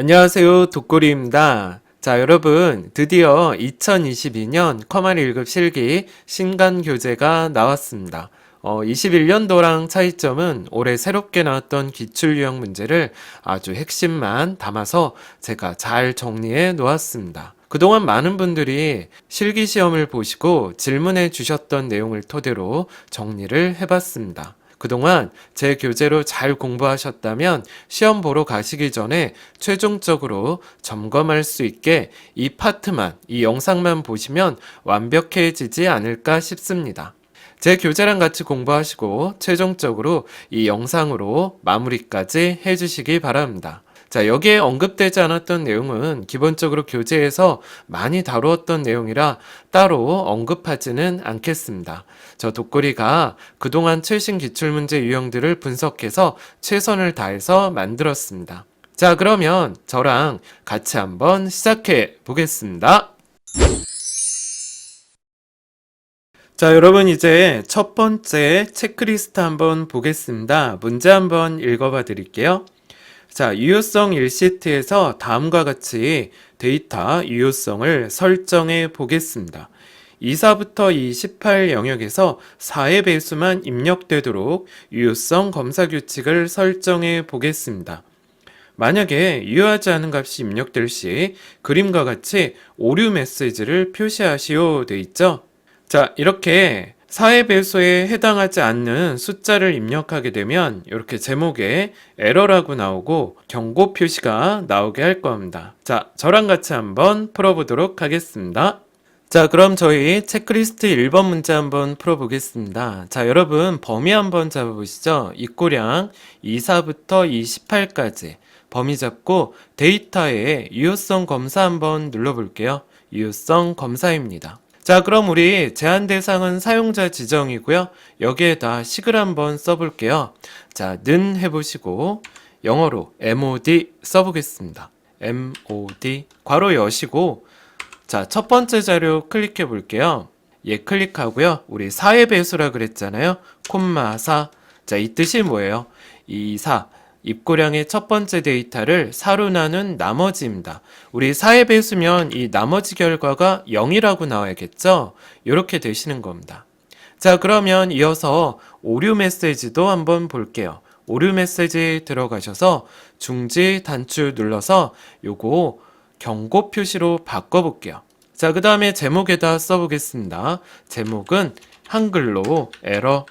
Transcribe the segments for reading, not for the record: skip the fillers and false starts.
안녕하세요. 독고리입니다. 자, 여러분, 드디어 2022년 커말 1급 실기 신간 교재가 나왔습니다. 21년도랑 차이점은 올해 새롭게 나왔던 기출 유형 문제를 아주 핵심만 담아서 제가 잘 정리해 놓았습니다. 그동안 많은 분들이 실기 시험을 보시고 질문해 주셨던 내용을 토대로 정리를 해봤습니다. 그동안 제 교재로 잘 공부하셨다면 시험 보러 가시기 전에 최종적으로 점검할 수 있게 이 파트만, 이 영상만 보시면 완벽해지지 않을까 싶습니다. 제 교재랑 같이 공부하시고 최종적으로 이 영상으로 마무리까지 해주시기 바랍니다. 자, 여기에 언급되지 않았던 내용은 기본적으로 교재에서 많이 다루었던 내용이라 따로 언급하지는 않겠습니다. 저 독고리가 그동안 최신 기출문제 유형들을 분석해서 최선을 다해서 만들었습니다. 자, 그러면 저랑 같이 한번 시작해 보겠습니다. 자, 여러분 이제 첫 번째 체크리스트 한번 보겠습니다. 문제 한번 읽어봐 드릴게요. 자, 유효성 1시트에서 다음과 같이 데이터 유효성을 설정해 보겠습니다. 24부터 이 18 영역에서 4의 배수만 입력되도록 유효성 검사 규칙을 설정해 보겠습니다. 만약에 유효하지 않은 값이 입력될 시 그림과 같이 오류 메시지를 표시하시오 돼 있죠? 자, 이렇게 4의 배수에 해당하지 않는 숫자를 입력하게 되면 이렇게 제목에 에러라고 나오고 경고 표시가 나오게 할 겁니다. 자, 저랑 같이 한번 풀어보도록 하겠습니다. 자, 그럼 저희 체크리스트 1번 문제 한번 풀어보겠습니다. 자, 여러분 범위 한번 잡아보시죠. 입고량 24부터 28까지 범위 잡고 데이터에 유효성 검사 한번 눌러볼게요. 유효성 검사입니다. 자, 그럼 우리 제한 대상은 사용자 지정이고요. 여기에다 식을 한번 써볼게요. 자, 는 해보시고 영어로 MOD 써보겠습니다. MOD 괄호 여시고 자, 첫 번째 자료 클릭해 볼게요. 예, 클릭하고요. 우리 4의 배수라 그랬잖아요. 콤마 4. 자, 이 뜻이 뭐예요? 이 4. 입고량의 첫 번째 데이터를 4로 나눈 나머지입니다. 우리 4의 배수면 이 나머지 결과가 0이라고 나와야겠죠? 이렇게 되시는 겁니다. 자, 그러면 이어서 오류 메시지도 한번 볼게요. 오류 메시지 들어가셔서 중지 단추 눌러서 요거 경고 표시로 바꿔볼게요. 자, 그 다음에 제목에다 써보겠습니다. 제목은 한글로 에러,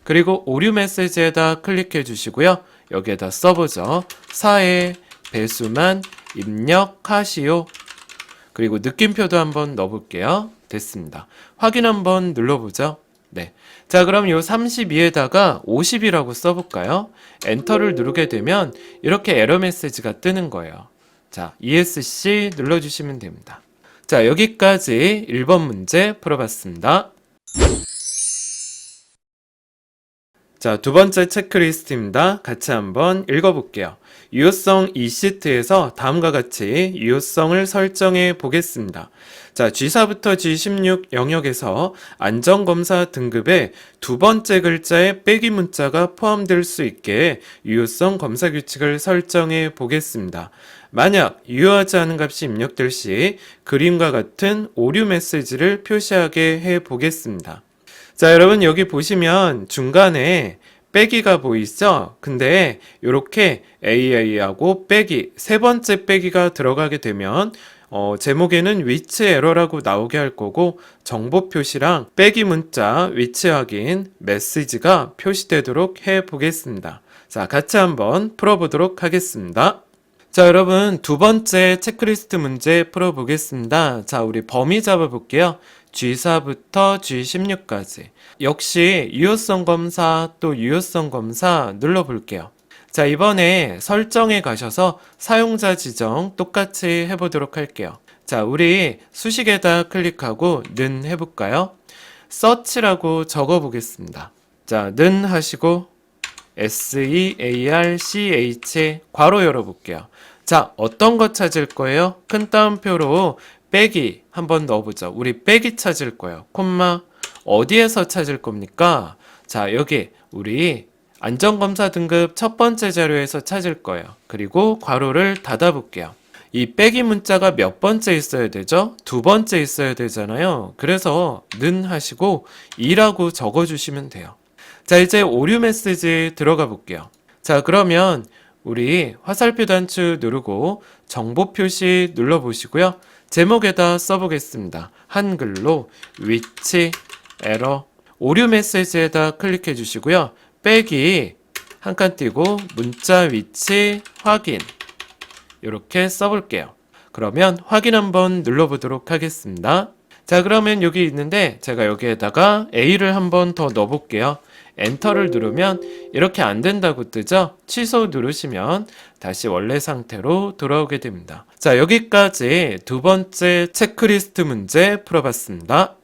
그리고 오류 메시지에다 클릭해 주시고요. 여기에다 써보죠. 4의 배수만 입력하시오. 그리고 느낌표도 한번 넣어볼게요. 됐습니다. 확인 한번 눌러보죠. 네. 자, 그럼 요 32에다가 50이라고 써볼까요? 엔터를 누르게 되면 이렇게 에러 메시지가 뜨는 거예요. 자, ESC 눌러주시면 됩니다. 자, 여기까지 1번 문제 풀어봤습니다. 자, 두 번째 체크리스트입니다. 같이 한번 읽어볼게요. 유효성 2시트에서 다음과 같이 유효성을 설정해 보겠습니다. 자, G4부터 G16 영역에서 안전검사 등급에 두 번째 글자에 빼기 문자가 포함될 수 있게 유효성 검사 규칙을 설정해 보겠습니다. 만약 유효하지 않은 값이 입력될 시 그림과 같은 오류 메시지를 표시하게 해 보겠습니다. 자, 여러분 여기 보시면 중간에 빼기가 보이죠? 근데 이렇게 AA하고 빼기, 세 번째 빼기가 들어가게 되면 제목에는 위치 에러라고 나오게 할 거고 정보 표시랑 빼기 문자 위치 확인 메시지가 표시되도록 해 보겠습니다. 자, 같이 한번 풀어보도록 하겠습니다. 자, 여러분 두 번째 체크리스트 문제 풀어보겠습니다. 자, 우리 범위 잡아볼게요. G4부터 G16까지. 역시 유효성 검사 또 유효성 검사 눌러볼게요. 자, 이번에 설정에 가셔서 사용자 지정 똑같이 해보도록 할게요. 자, 우리 수식에다 클릭하고 는 해볼까요? search라고 적어보겠습니다. 자, 는 하시고 search 괄호 열어볼게요. 자, 어떤 거 찾을 거예요? 큰 따옴표로 빼기 한번 넣어보죠. 우리 빼기 찾을 거예요. 콤마 어디에서 찾을 겁니까? 자, 여기 우리 안전검사 등급 첫 번째 자료에서 찾을 거예요. 그리고 괄호를 닫아볼게요. 이 빼기 문자가 몇 번째 있어야 되죠? 두 번째 있어야 되잖아요. 그래서 는 하시고 2라고 적어주시면 돼요. 자, 이제 오류 메시지 들어가 볼게요. 자, 그러면 우리 화살표 단추 누르고 정보 표시 눌러보시고요. 제목에다 써보겠습니다. 한글로 위치 에러 오류 메시지에다 클릭해 주시고요. 빼기 한 칸 띄고 문자 위치 확인 이렇게 써볼게요. 그러면 확인 한번 눌러보도록 하겠습니다. 자, 그러면 여기 있는데 제가 여기에다가 A를 한번 더 넣어볼게요. 엔터를 누르면 이렇게 안 된다고 뜨죠? 취소 누르시면 다시 원래 상태로 돌아오게 됩니다. 자, 여기까지 두 번째 체크리스트 문제 풀어봤습니다.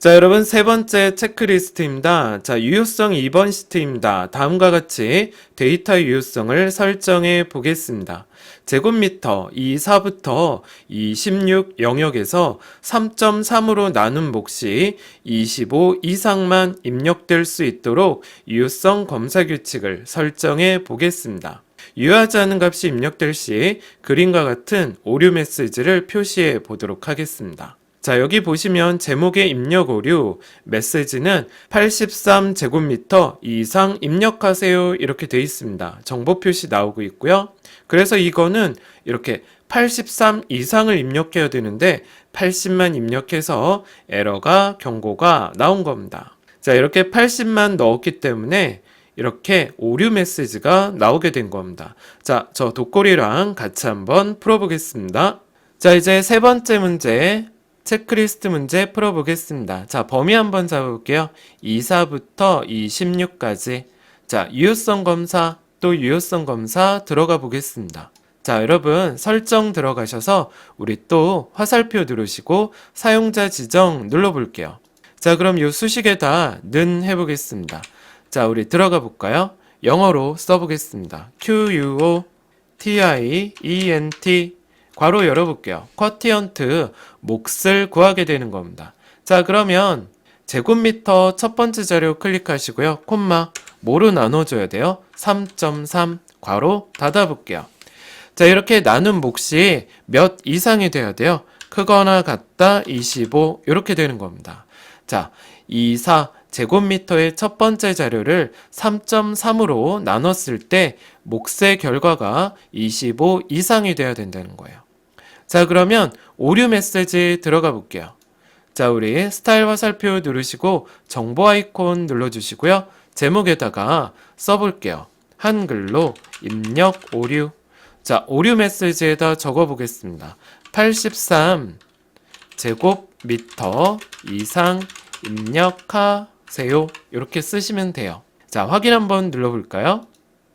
자, 여러분 세 번째 체크리스트입니다. 자, 유효성 2번 시트입니다. 다음과 같이 데이터 유효성을 설정해 보겠습니다. 제곱미터 24부터 26 영역에서 3.3으로 나눈 몫이 25 이상만 입력될 수 있도록 유효성 검사 규칙을 설정해 보겠습니다. 유효하지 않은 값이 입력될 시 그림과 같은 오류 메시지를 표시해 보도록 하겠습니다. 자, 여기 보시면 제목의 입력 오류 메시지는 83제곱미터 이상 입력하세요 이렇게 되어 있습니다. 정보 표시 나오고 있고요. 그래서 이거는 이렇게 83 이상을 입력해야 되는데 80만 입력해서 에러가 경고가 나온 겁니다. 자, 이렇게 80만 넣었기 때문에 이렇게 오류 메시지가 나오게 된 겁니다. 자, 저 독고리랑 같이 한번 풀어보겠습니다. 자, 이제 세 번째 문제 체크리스트 문제 풀어보겠습니다. 자, 범위 한번 잡아볼게요. 24부터 26까지. 자, 유효성 검사, 또 유효성 검사 들어가 보겠습니다. 자, 여러분 설정 들어가셔서 우리 또 화살표 누르시고 사용자 지정 눌러볼게요. 자, 그럼 이 수식에다 는 해보겠습니다. 자, 우리 들어가 볼까요? 영어로 써보겠습니다. QUOTIENT 괄호 열어볼게요. 쿼티언트 몫을 구하게 되는 겁니다. 자, 그러면 제곱미터 첫 번째 자료 클릭하시고요. 콤마 뭐로 나눠줘야 돼요? 3.3 괄호 닫아볼게요. 자, 이렇게 나눈 몫이 몇 이상이 돼야 돼요? 크거나 같다 25 이렇게 되는 겁니다. 자, 24 제곱미터의 첫 번째 자료를 3.3으로 나눴을 때 몫의 결과가 25 이상이 돼야 된다는 거예요. 자, 그러면 오류 메시지 들어가 볼게요. 자, 우리 스타일 화살표 누르시고 정보 아이콘 눌러주시고요. 제목에다가 써볼게요. 한글로 입력 오류. 자, 오류 메시지에다 적어보겠습니다. 83 제곱미터 이상 입력하세요. 이렇게 쓰시면 돼요. 자, 확인 한번 눌러볼까요?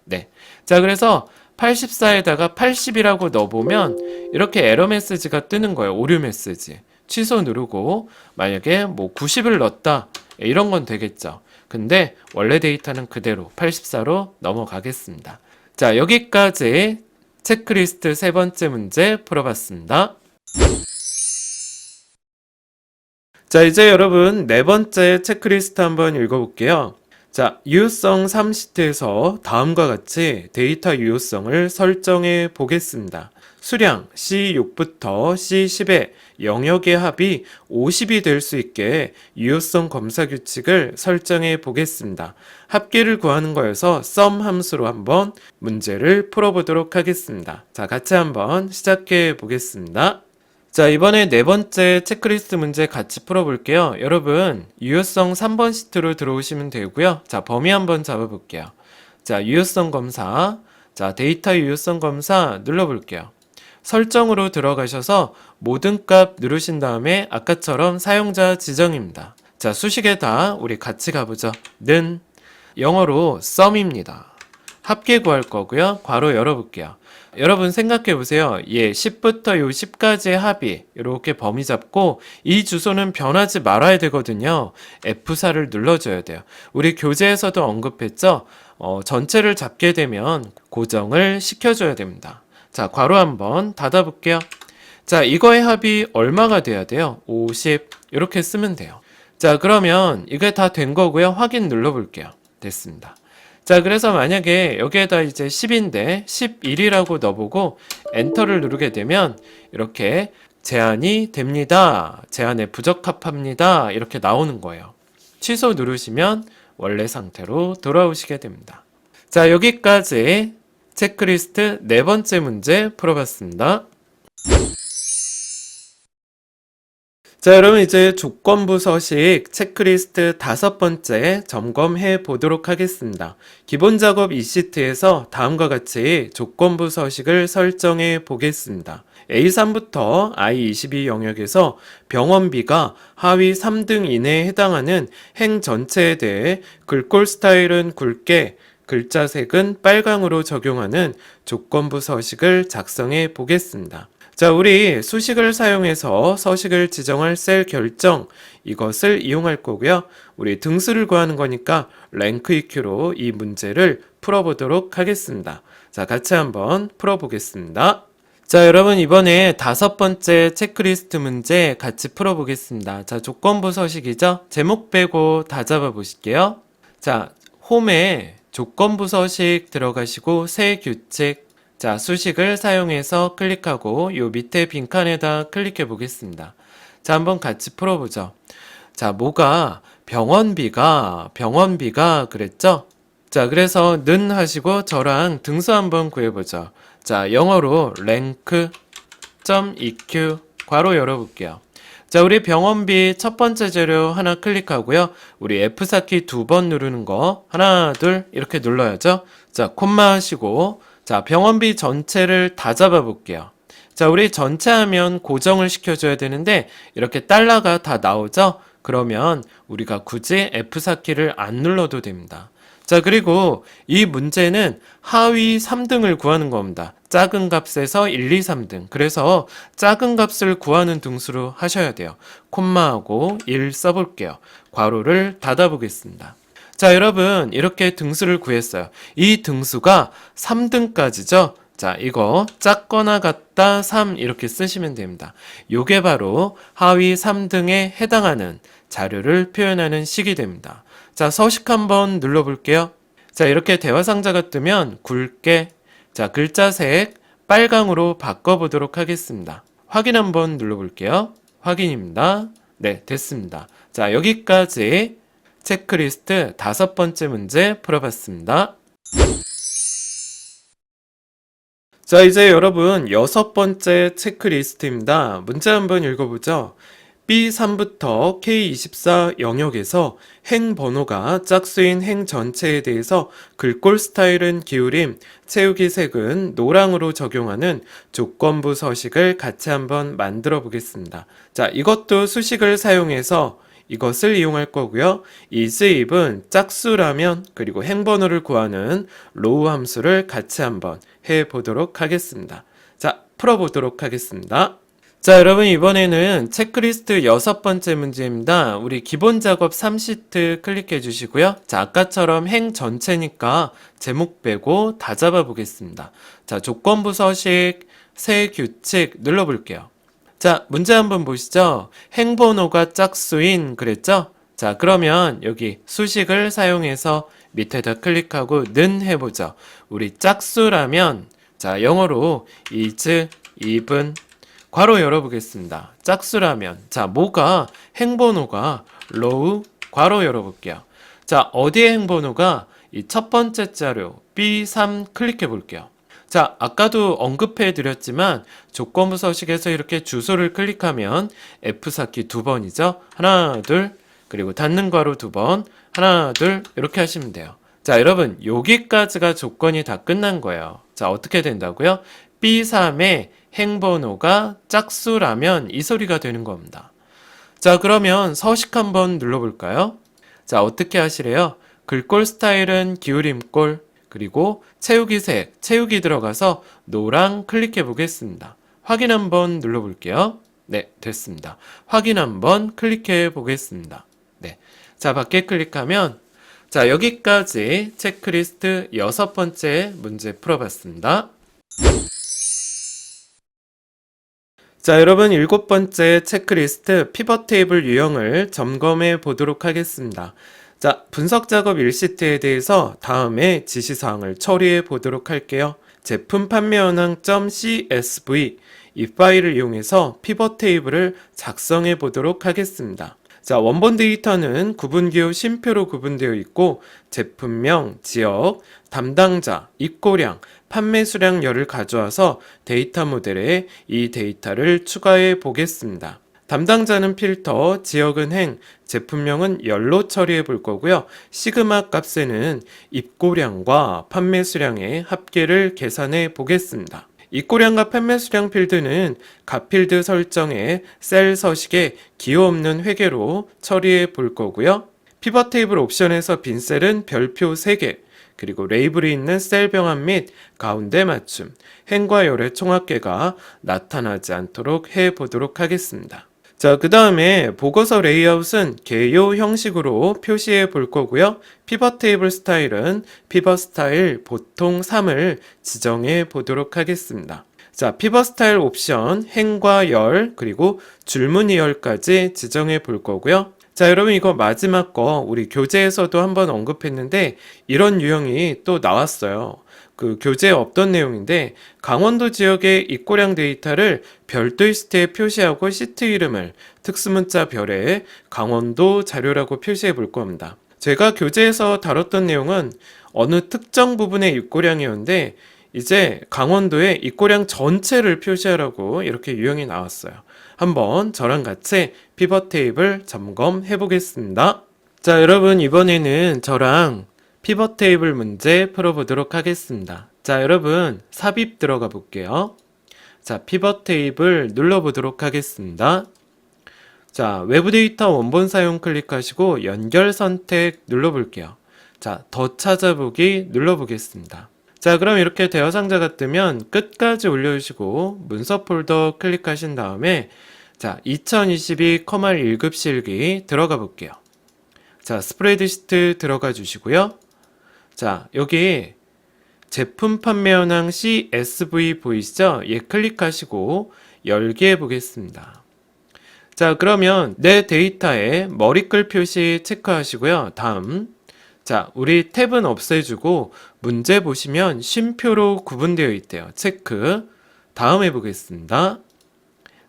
네. 자, 그래서 84에다가 80이라고 넣어보면 이렇게 에러 메시지가 뜨는 거예요. 오류 메시지. 취소 누르고 만약에 뭐 90을 넣었다 이런 건 되겠죠. 근데 원래 데이터는 그대로 84로 넘어가겠습니다. 자, 여기까지 체크리스트 세 번째 문제 풀어봤습니다. 자, 이제 여러분 네 번째 체크리스트 한번 읽어볼게요. 자, 유효성 3시트에서 다음과 같이 데이터 유효성을 설정해 보겠습니다. 수량 C6부터 C10의 영역의 합이 50이 될 수 있게 유효성 검사 규칙을 설정해 보겠습니다. 합계를 구하는 거여서 sum 함수로 한번 문제를 풀어보도록 하겠습니다. 자, 같이 한번 시작해 보겠습니다. 자, 이번에 네 번째 체크리스트 문제 같이 풀어볼게요. 여러분, 유효성 3번 시트로 들어오시면 되고요. 자, 범위 한번 잡아볼게요. 자, 유효성 검사. 자, 데이터 유효성 검사 눌러볼게요. 설정으로 들어가셔서 모든 값 누르신 다음에 아까처럼 사용자 지정입니다. 자, 수식에다 우리 같이 가보죠. 는 영어로 sum입니다. 합계 구할 거고요. 괄호 열어볼게요. 여러분 생각해 보세요. 10부터 요 10까지의 합이 이렇게 범위 잡고 이 주소는 변하지 말아야 되거든요. F4를 눌러줘야 돼요. 우리 교재에서도 언급했죠. 전체를 잡게 되면 고정을 시켜줘야 됩니다. 자, 괄호 한번 닫아볼게요. 자, 이거의 합이 얼마가 돼야 돼요? 50 이렇게 쓰면 돼요. 자, 그러면 이게 다 된 거고요. 확인 눌러볼게요. 됐습니다. 자, 그래서 만약에 여기에다 이제 10인데 11이라고 넣어보고 엔터를 누르게 되면 이렇게 제한이 됩니다. 제한에 부적합합니다. 이렇게 나오는 거예요. 취소 누르시면 원래 상태로 돌아오시게 됩니다. 자, 여기까지 체크리스트 네 번째 문제 풀어봤습니다. 자, 여러분 이제 조건부 서식 체크리스트 다섯 번째 점검해 보도록 하겠습니다. 기본 작업 이 시트에서 다음과 같이 조건부 서식을 설정해 보겠습니다. A3부터 I22 영역에서 병원비가 하위 3등 이내에 해당하는 행 전체에 대해 글꼴 스타일은 굵게, 글자색은 빨강으로 적용하는 조건부 서식을 작성해 보겠습니다. 자, 우리 수식을 사용해서 서식을 지정할 셀 결정, 이것을 이용할 거고요. 우리 등수를 구하는 거니까 랭크 EQ로 이 문제를 풀어보도록 하겠습니다. 자, 같이 한번 풀어보겠습니다. 자, 여러분 이번에 다섯 번째 체크리스트 문제 같이 풀어보겠습니다. 자, 조건부 서식이죠? 제목 빼고 다 잡아보실게요. 자, 홈에 조건부 서식 들어가시고 새 규칙, 자, 수식을 사용해서 클릭하고 요 밑에 빈칸에다 클릭해 보겠습니다. 자, 한번 같이 풀어보죠. 자, 뭐가 병원비가 그랬죠? 자, 그래서 는 하시고 저랑 등수 한번 구해보죠. 자, 영어로 rank.eq 괄호 열어볼게요. 자, 우리 병원비 첫 번째 재료 하나 클릭하고요. 우리 F4키 두 번 누르는 거 하나, 둘 이렇게 눌러야죠. 자, 콤마 하시고 자, 병원비 전체를 다 잡아볼게요. 자, 우리 전체 하면 고정을 시켜줘야 되는데 이렇게 달러가 다 나오죠? 그러면 우리가 굳이 F4키를 안 눌러도 됩니다. 자, 그리고 이 문제는 하위 3등을 구하는 겁니다. 작은 값에서 1, 2, 3등. 그래서 작은 값을 구하는 등수로 하셔야 돼요. 콤마하고 1 써볼게요. 괄호를 닫아보겠습니다. 자, 여러분 이렇게 등수를 구했어요. 이 등수가 3등까지죠. 자, 이거 작거나 같다 3 이렇게 쓰시면 됩니다. 요게 바로 하위 3등에 해당하는 자료를 표현하는 식이 됩니다. 자, 서식 한번 눌러볼게요. 자, 이렇게 대화 상자가 뜨면 굵게, 자, 글자색 빨강으로 바꿔보도록 하겠습니다. 확인 한번 눌러볼게요. 확인입니다. 네, 됐습니다. 자, 여기까지 체크리스트 다섯 번째 문제 풀어봤습니다. 자, 이제 여러분 여섯 번째 체크리스트입니다. 문제 한번 읽어보죠. B3부터 K24 영역에서 행 번호가 짝수인 행 전체에 대해서 글꼴 스타일은 기울임, 채우기 색은 노랑으로 적용하는 조건부 서식을 같이 한번 만들어 보겠습니다. 자, 이것도 수식을 사용해서 이것을 이용할 거고요. is if은 짝수라면 그리고 행번호를 구하는 로우 함수를 같이 한번 해보도록 하겠습니다. 자, 풀어보도록 하겠습니다. 자, 여러분 이번에는 체크리스트 여섯 번째 문제입니다. 우리 기본 작업 3시트 클릭해 주시고요. 자, 아까처럼 행 전체니까 제목 빼고 다 잡아 보겠습니다. 자, 조건부 서식, 새 규칙 눌러볼게요. 자, 문제 한번 보시죠. 행번호가 짝수인 그랬죠? 자, 그러면 여기 수식을 사용해서 밑에다 클릭하고 는 해보죠. 우리 짝수라면 자, 영어로 is, even 괄호 열어보겠습니다. 짝수라면 자, 뭐가 행번호가 low 괄호 열어볼게요. 자, 어디에 행번호가 이 첫 번째 자료 B3 클릭해 볼게요. 자, 아까도 언급해 드렸지만 조건부 서식에서 이렇게 주소를 클릭하면 F4키 두 번이죠. 하나, 둘, 그리고 닫는 괄호 두 번, 하나, 둘 이렇게 하시면 돼요. 자, 여러분 여기까지가 조건이 다 끝난 거예요. 자, 어떻게 된다고요? B3의 행번호가 짝수라면 이 소리가 되는 겁니다. 자, 그러면 서식 한번 눌러볼까요? 자, 어떻게 하시래요? 글꼴 스타일은 기울임꼴, 그리고 채우기 색, 채우기 들어가서 노랑 클릭해 보겠습니다. 확인 한번 눌러볼게요. 네, 됐습니다. 확인 한번 클릭해 보겠습니다. 네. 자, 밖에 클릭하면 자, 여기까지 체크리스트 여섯 번째 문제 풀어봤습니다. 자, 여러분 7번째 체크리스트 피벗 테이블 유형을 점검해 보도록 하겠습니다. 자, 분석 작업 1시트에 대해서 다음에 지시사항을 처리해 보도록 할게요. 제품 판매 현황.csv 이 파일을 이용해서 피벗 테이블을 작성해 보도록 하겠습니다. 자, 원본 데이터는 구분기호 쉼표로 구분되어 있고 제품명, 지역, 담당자, 입고량, 판매 수량열을 가져와서 데이터 모델에 이 데이터를 추가해 보겠습니다. 담당자는 필터, 지역은 행, 제품명은 열로 처리해 볼 거고요. 시그마 값에는 입고량과 판매 수량의 합계를 계산해 보겠습니다. 입고량과 판매 수량 필드는 각 필드 설정에 셀 서식에 기호 없는 회계로 처리해 볼 거고요. 피벗 테이블 옵션에서 빈 셀은 별표 3개, 그리고 레이블이 있는 셀 병합 및 가운데 맞춤, 행과 열의 총합계가 나타나지 않도록 해 보도록 하겠습니다. 자, 그 다음에 보고서 레이아웃은 개요 형식으로 표시해 볼 거고요. 피벗 테이블 스타일은 피벗 스타일 보통 3을 지정해 보도록 하겠습니다. 자, 피벗 스타일 옵션 행과 열 그리고 줄무늬 열까지 지정해 볼 거고요. 자, 여러분 이거 마지막 거 우리 교재에서도 한번 언급했는데 이런 유형이 또 나왔어요. 그 교재에 없던 내용인데 강원도 지역의 입고량 데이터를 별도의 시트에 표시하고 시트 이름을 특수문자 별에 강원도 자료라고 표시해 볼 겁니다. 제가 교재에서 다뤘던 내용은 어느 특정 부분의 입고량이었는데 이제 강원도의 입고량 전체를 표시하라고 이렇게 유형이 나왔어요. 한번 저랑 같이 피벗 테이블 점검해 보겠습니다. 자, 여러분 이번에는 저랑 피벗 테이블 문제 풀어보도록 하겠습니다. 자, 여러분 삽입 들어가 볼게요. 자, 피벗 테이블 눌러보도록 하겠습니다. 자, 외부 데이터 원본 사용 클릭하시고 연결 선택 눌러볼게요. 자, 더 찾아보기 눌러보겠습니다. 자, 그럼 이렇게 대화 상자가 뜨면 끝까지 올려주시고 문서 폴더 클릭하신 다음에 자, 2022 커말 1급 실기 들어가 볼게요. 자, 스프레드시트 들어가 주시고요. 자, 여기 제품 판매 현황 CSV 보이시죠? 예, 클릭하시고 열기 해 보겠습니다. 자, 그러면 내 데이터에 머리글 표시 체크하시고요. 다음, 자, 우리 탭은 없애주고 문제 보시면 쉼표로 구분되어 있대요. 체크. 다음 해보겠습니다.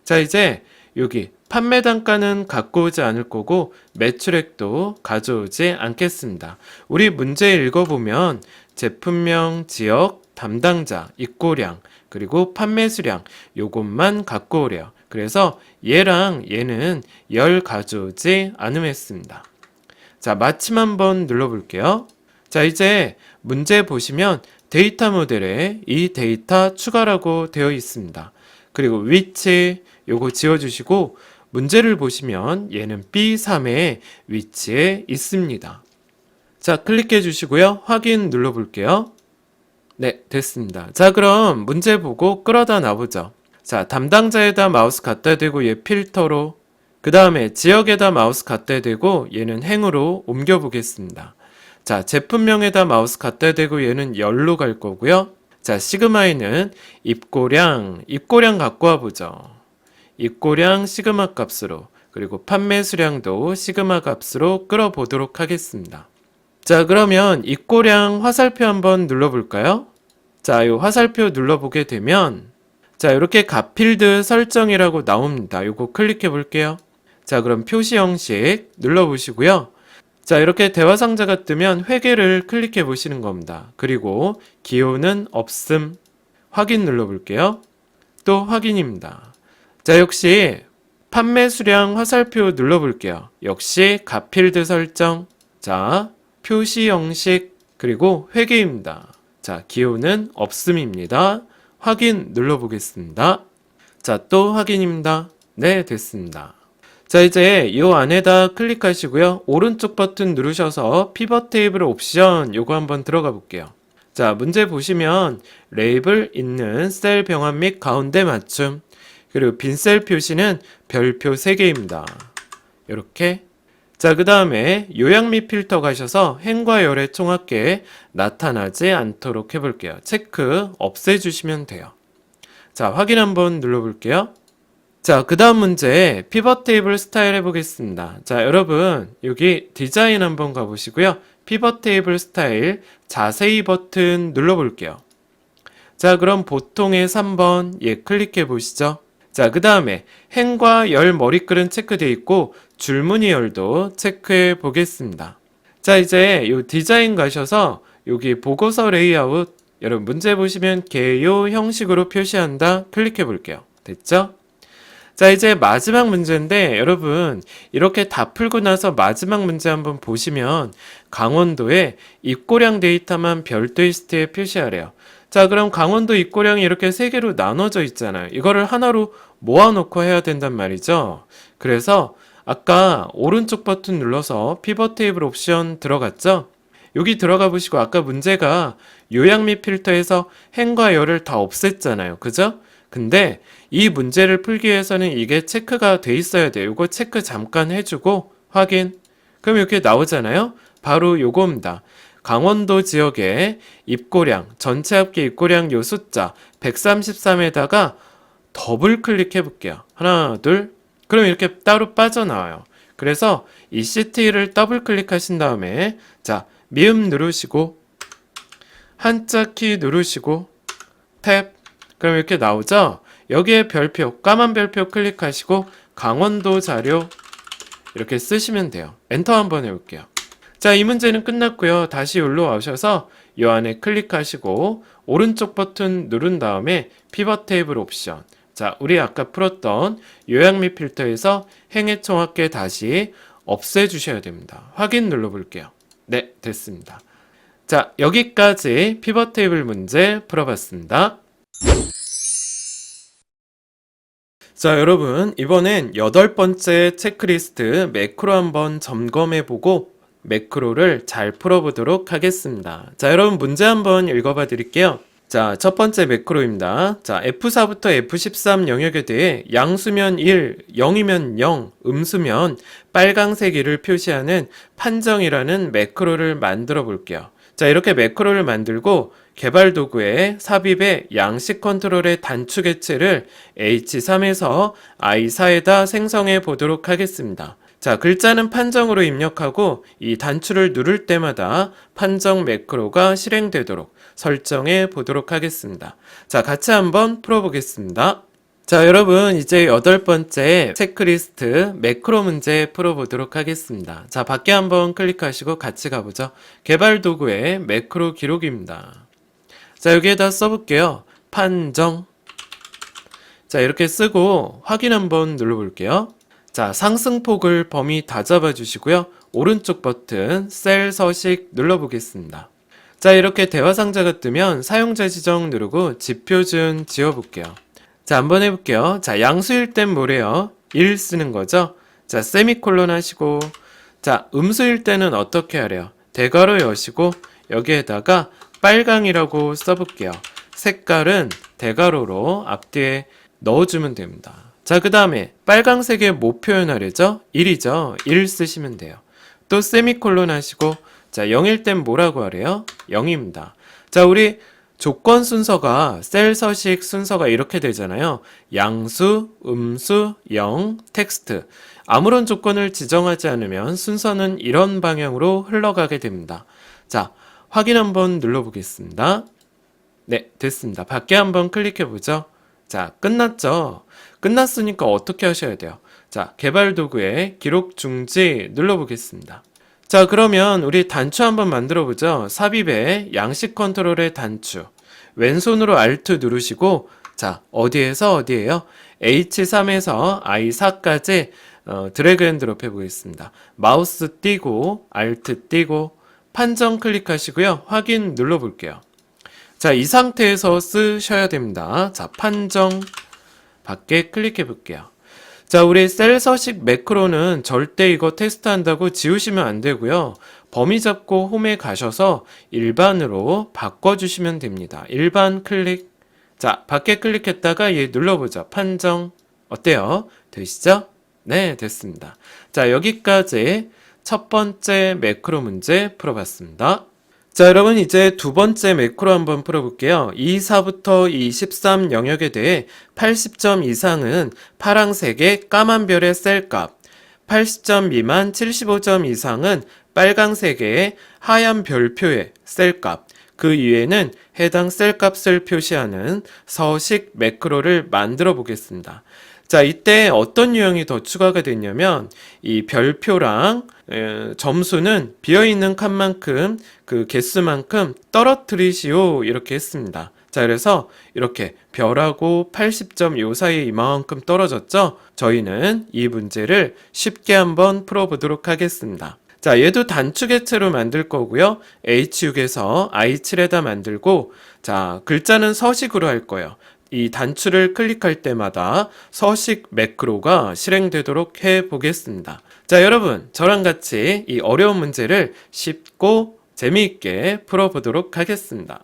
자, 이제 여기 판매 단가는 갖고 오지 않을 거고 매출액도 가져오지 않겠습니다. 우리 문제 읽어보면 제품명, 지역, 담당자, 입고량, 그리고 판매 수량 요것만 갖고 오래요. 그래서 얘랑 얘는 열 가져오지 않음했습니다. 자, 마침 한번 눌러볼게요. 자, 이제 문제 보시면 데이터 모델에 이 데이터 추가라고 되어 있습니다. 그리고 위치 요거 지워주시고 문제를 보시면 얘는 B3의 위치에 있습니다. 자, 클릭해 주시고요. 확인 눌러볼게요. 네, 됐습니다. 자, 그럼 문제 보고 끌어다 놔보죠. 자, 담당자에다 마우스 갖다 대고 얘 필터로, 그 다음에 지역에다 마우스 갖다 대고 얘는 행으로 옮겨 보겠습니다. 자, 제품명에다 마우스 갖다 대고 얘는 열로 갈 거고요. 자, 시그마에는 입고량 갖고 와보죠. 입고량 시그마 값으로, 그리고 판매 수량도 시그마 값으로 끌어보도록 하겠습니다. 자, 그러면 입고량 화살표 한번 눌러볼까요? 자, 이 화살표 눌러보게 되면 자, 이렇게 각 필드 설정이라고 나옵니다. 요거 클릭해 볼게요. 자, 그럼 표시 형식 눌러보시고요. 자, 이렇게 대화 상자가 뜨면 회계를 클릭해 보시는 겁니다. 그리고 기호는 없음. 확인 눌러볼게요. 또 확인입니다. 자, 역시 판매 수량 화살표 눌러볼게요. 역시 각 필드 설정. 자, 표시 형식 그리고 회계입니다. 자, 기호는 없음입니다. 확인 눌러보겠습니다. 자, 또 확인입니다. 네, 됐습니다. 자, 이제 이 안에다 클릭하시고요. 오른쪽 버튼 누르셔서 피벗 테이블 옵션 요거 한번 들어가 볼게요. 자, 문제 보시면 레이블 있는 셀 병합 및 가운데 맞춤, 그리고 빈 셀 표시는 별표 3개입니다. 이렇게. 자, 그 다음에 요약 및 필터 가셔서 행과 열의 총합계에 나타나지 않도록 해볼게요. 체크 없애주시면 돼요. 자, 확인 한번 눌러볼게요. 자, 그 다음 문제 피벗 테이블 스타일 해보겠습니다. 자, 여러분 여기 디자인 한번 가보시고요. 피벗 테이블 스타일 자세히 버튼 눌러볼게요. 자, 그럼 보통의 3번 클릭해 보시죠. 자, 그 다음에 행과 열 머리글은 체크되어 있고 줄무늬 열도 체크해 보겠습니다. 자, 이제 요 디자인 가셔서 여기 보고서 레이아웃 여러분 문제 보시면 개요 형식으로 표시한다 클릭해 볼게요. 됐죠? 자, 이제 마지막 문제인데 여러분 이렇게 다 풀고 나서 마지막 문제 한번 보시면 강원도에 입고량 데이터만 별도 리스트에 표시하래요. 자, 그럼 강원도 입고량이 이렇게 세 개로 나눠져 있잖아요. 이거를 하나로 모아놓고 해야 된단 말이죠. 그래서 아까 오른쪽 버튼 눌러서 피벗 테이블 옵션 들어갔죠? 여기 들어가 보시고 아까 문제가 요약 및 필터에서 행과 열을 다 없앴잖아요. 그죠? 근데 이 문제를 풀기 위해서는 이게 체크가 돼 있어야 돼요. 이거 체크 잠깐 해주고 확인. 그럼 이렇게 나오잖아요. 바로 요겁니다. 강원도 지역의 입고량, 전체 합계 입고량 요 숫자 133에다가 더블 클릭해 볼게요. 하나, 둘. 그럼 이렇게 따로 빠져나와요. 그래서 이 CT를 더블 클릭하신 다음에 자, 미음 누르시고 한자 키 누르시고 탭. 그럼 이렇게 나오죠? 여기에 별표, 까만 별표 클릭하시고 강원도 자료 이렇게 쓰시면 돼요. 엔터 한번 해볼게요. 자, 이 문제는 끝났고요. 다시 여기로 오셔서 이 안에 클릭하시고 오른쪽 버튼 누른 다음에 피벗 테이블 옵션. 자, 우리 아까 풀었던 요약 및 필터에서 행의 총합계 다시 없애주셔야 됩니다. 확인 눌러볼게요. 네, 됐습니다. 자, 여기까지 피벗 테이블 문제 풀어봤습니다. 자, 여러분 이번엔 8번째 체크리스트 매크로 한번 점검해보고 매크로를 잘 풀어보도록 하겠습니다. 자, 여러분 문제 한번 읽어봐 드릴게요. 자, 첫 번째 매크로입니다. 자, F4부터 F13 영역에 대해 양수면 1, 0이면 0, 음수면 빨강색 1을 표시하는 판정이라는 매크로를 만들어 볼게요. 자, 이렇게 매크로를 만들고 개발 도구에 삽입에 양식 컨트롤의 단축 개체를 H3에서 I4에다 생성해 보도록 하겠습니다. 자, 글자는 판정으로 입력하고 이 단추를 누를 때마다 판정 매크로가 실행되도록 설정해 보도록 하겠습니다. 자, 같이 한번 풀어보겠습니다. 자, 여러분 이제 8번째 체크리스트 매크로 문제 풀어보도록 하겠습니다. 자, 밖에 한번 클릭하시고 같이 가보죠. 개발 도구의 매크로 기록입니다. 자, 여기에다 써볼게요. 판정. 자, 이렇게 쓰고 확인 한번 눌러볼게요. 자, 상승폭을 범위 다 잡아주시고요. 오른쪽 버튼 셀 서식 눌러보겠습니다. 자, 이렇게 대화 상자가 뜨면 사용자 지정 누르고 지표준 지워볼게요. 자, 한번 해볼게요. 자, 양수일 땐 뭐래요? 1 쓰는 거죠? 자, 세미콜론 하시고 자, 음수일 때는 어떻게 하래요? 대괄호 여시고 여기에다가 빨강이라고 써볼게요. 색깔은 대괄호로 앞뒤에 넣어주면 됩니다. 자, 그 다음에 빨강색에 뭐 표현하려죠? 1이죠. 1 쓰시면 돼요. 또 세미콜론 하시고 자, 0일 땐 뭐라고 하래요? 0입니다. 자, 우리 조건 순서가 셀 서식 순서가 이렇게 되잖아요. 양수, 음수, 0, 텍스트. 아무런 조건을 지정하지 않으면 순서는 이런 방향으로 흘러가게 됩니다. 자, 확인 한번 눌러보겠습니다. 네, 됐습니다. 밖에 한번 클릭해보죠. 자, 끝났죠? 끝났으니까 어떻게 하셔야 돼요? 자, 개발 도구에 기록 중지 눌러보겠습니다. 자, 그러면 우리 단추 한번 만들어보죠. 삽입에 양식 컨트롤의 단추. 왼손으로 Alt 누르시고, 자, 어디에서 어디에요? H3에서 I4까지 드래그 앤 드롭 해보겠습니다. 마우스 띄고, Alt 띄고, 판정 클릭하시고요. 확인 눌러볼게요. 자, 이 상태에서 쓰셔야 됩니다. 자, 판정 밖에 클릭해 볼게요. 자, 우리 셀 서식 매크로는 절대 이거 테스트한다고 지우시면 안 되고요. 범위 잡고 홈에 가셔서 일반으로 바꿔주시면 됩니다. 일반 클릭. 자, 밖에 클릭했다가 얘 눌러보죠. 판정. 어때요? 되시죠? 네, 됐습니다. 자, 여기까지 첫 번째 매크로 문제 풀어봤습니다. 자, 여러분 이제 두 번째 매크로 한번 풀어볼게요. 24부터 23 영역에 대해 80점 이상은 파란색의 까만 별의 셀값, 80점 미만 75점 이상은 빨강색의 하얀 별표의 셀값, 그 이외에는 해당 셀값을 표시하는 서식 매크로를 만들어 보겠습니다. 자, 이때 어떤 유형이 더 추가가 됐냐면 이 별표랑 점수는 비어있는 칸만큼 그 개수만큼 떨어뜨리시오 이렇게 했습니다. 자, 그래서 이렇게 별하고 80점 요 사이에 이만큼 떨어졌죠? 저희는 이 문제를 쉽게 한번 풀어보도록 하겠습니다. 자, 얘도 단축 해체로 만들 거고요. H6에서 I7에다 만들고, 자, 글자는 서식으로 할 거예요. 이 단추를 클릭할 때마다 서식 매크로가 실행되도록 해 보겠습니다. 자, 여러분, 저랑 같이 이 어려운 문제를 쉽고 재미있게 풀어보도록 하겠습니다.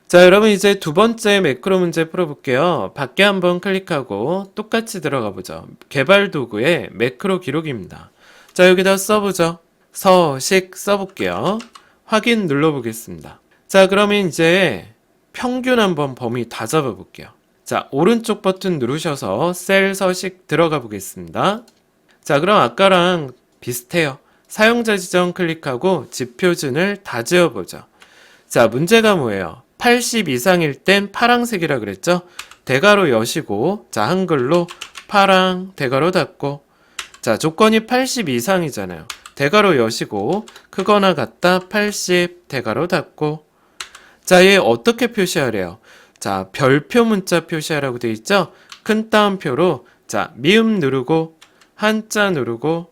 자, 여러분 이제 두 번째 매크로 문제 풀어볼게요. 밖에 한번 클릭하고 똑같이 들어가 보죠. 개발 도구의 매크로 기록입니다. 자, 여기다 써보죠. 서식 써볼게요. 확인 눌러보겠습니다. 자, 그러면 이제 평균 한번 범위 다 잡아볼게요. 자, 오른쪽 버튼 누르셔서 셀 서식 들어가 보겠습니다. 자, 그럼 아까랑 비슷해요. 사용자 지정 클릭하고 지표준을 다 지어보죠. 자, 문제가 뭐예요? 80 이상일 땐 파랑색이라 그랬죠? 대괄호 여시고, 자, 한글로 파랑, 대괄호 닫고. 자, 조건이 80 이상이잖아요. 대괄호 여시고, 크거나 같다 80, 대괄호 닫고. 자, 얘 어떻게 표시하래요? 자, 별표 문자 표시하라고 되어 있죠? 큰 따옴표로, 자, 미음 누르고, 한자 누르고,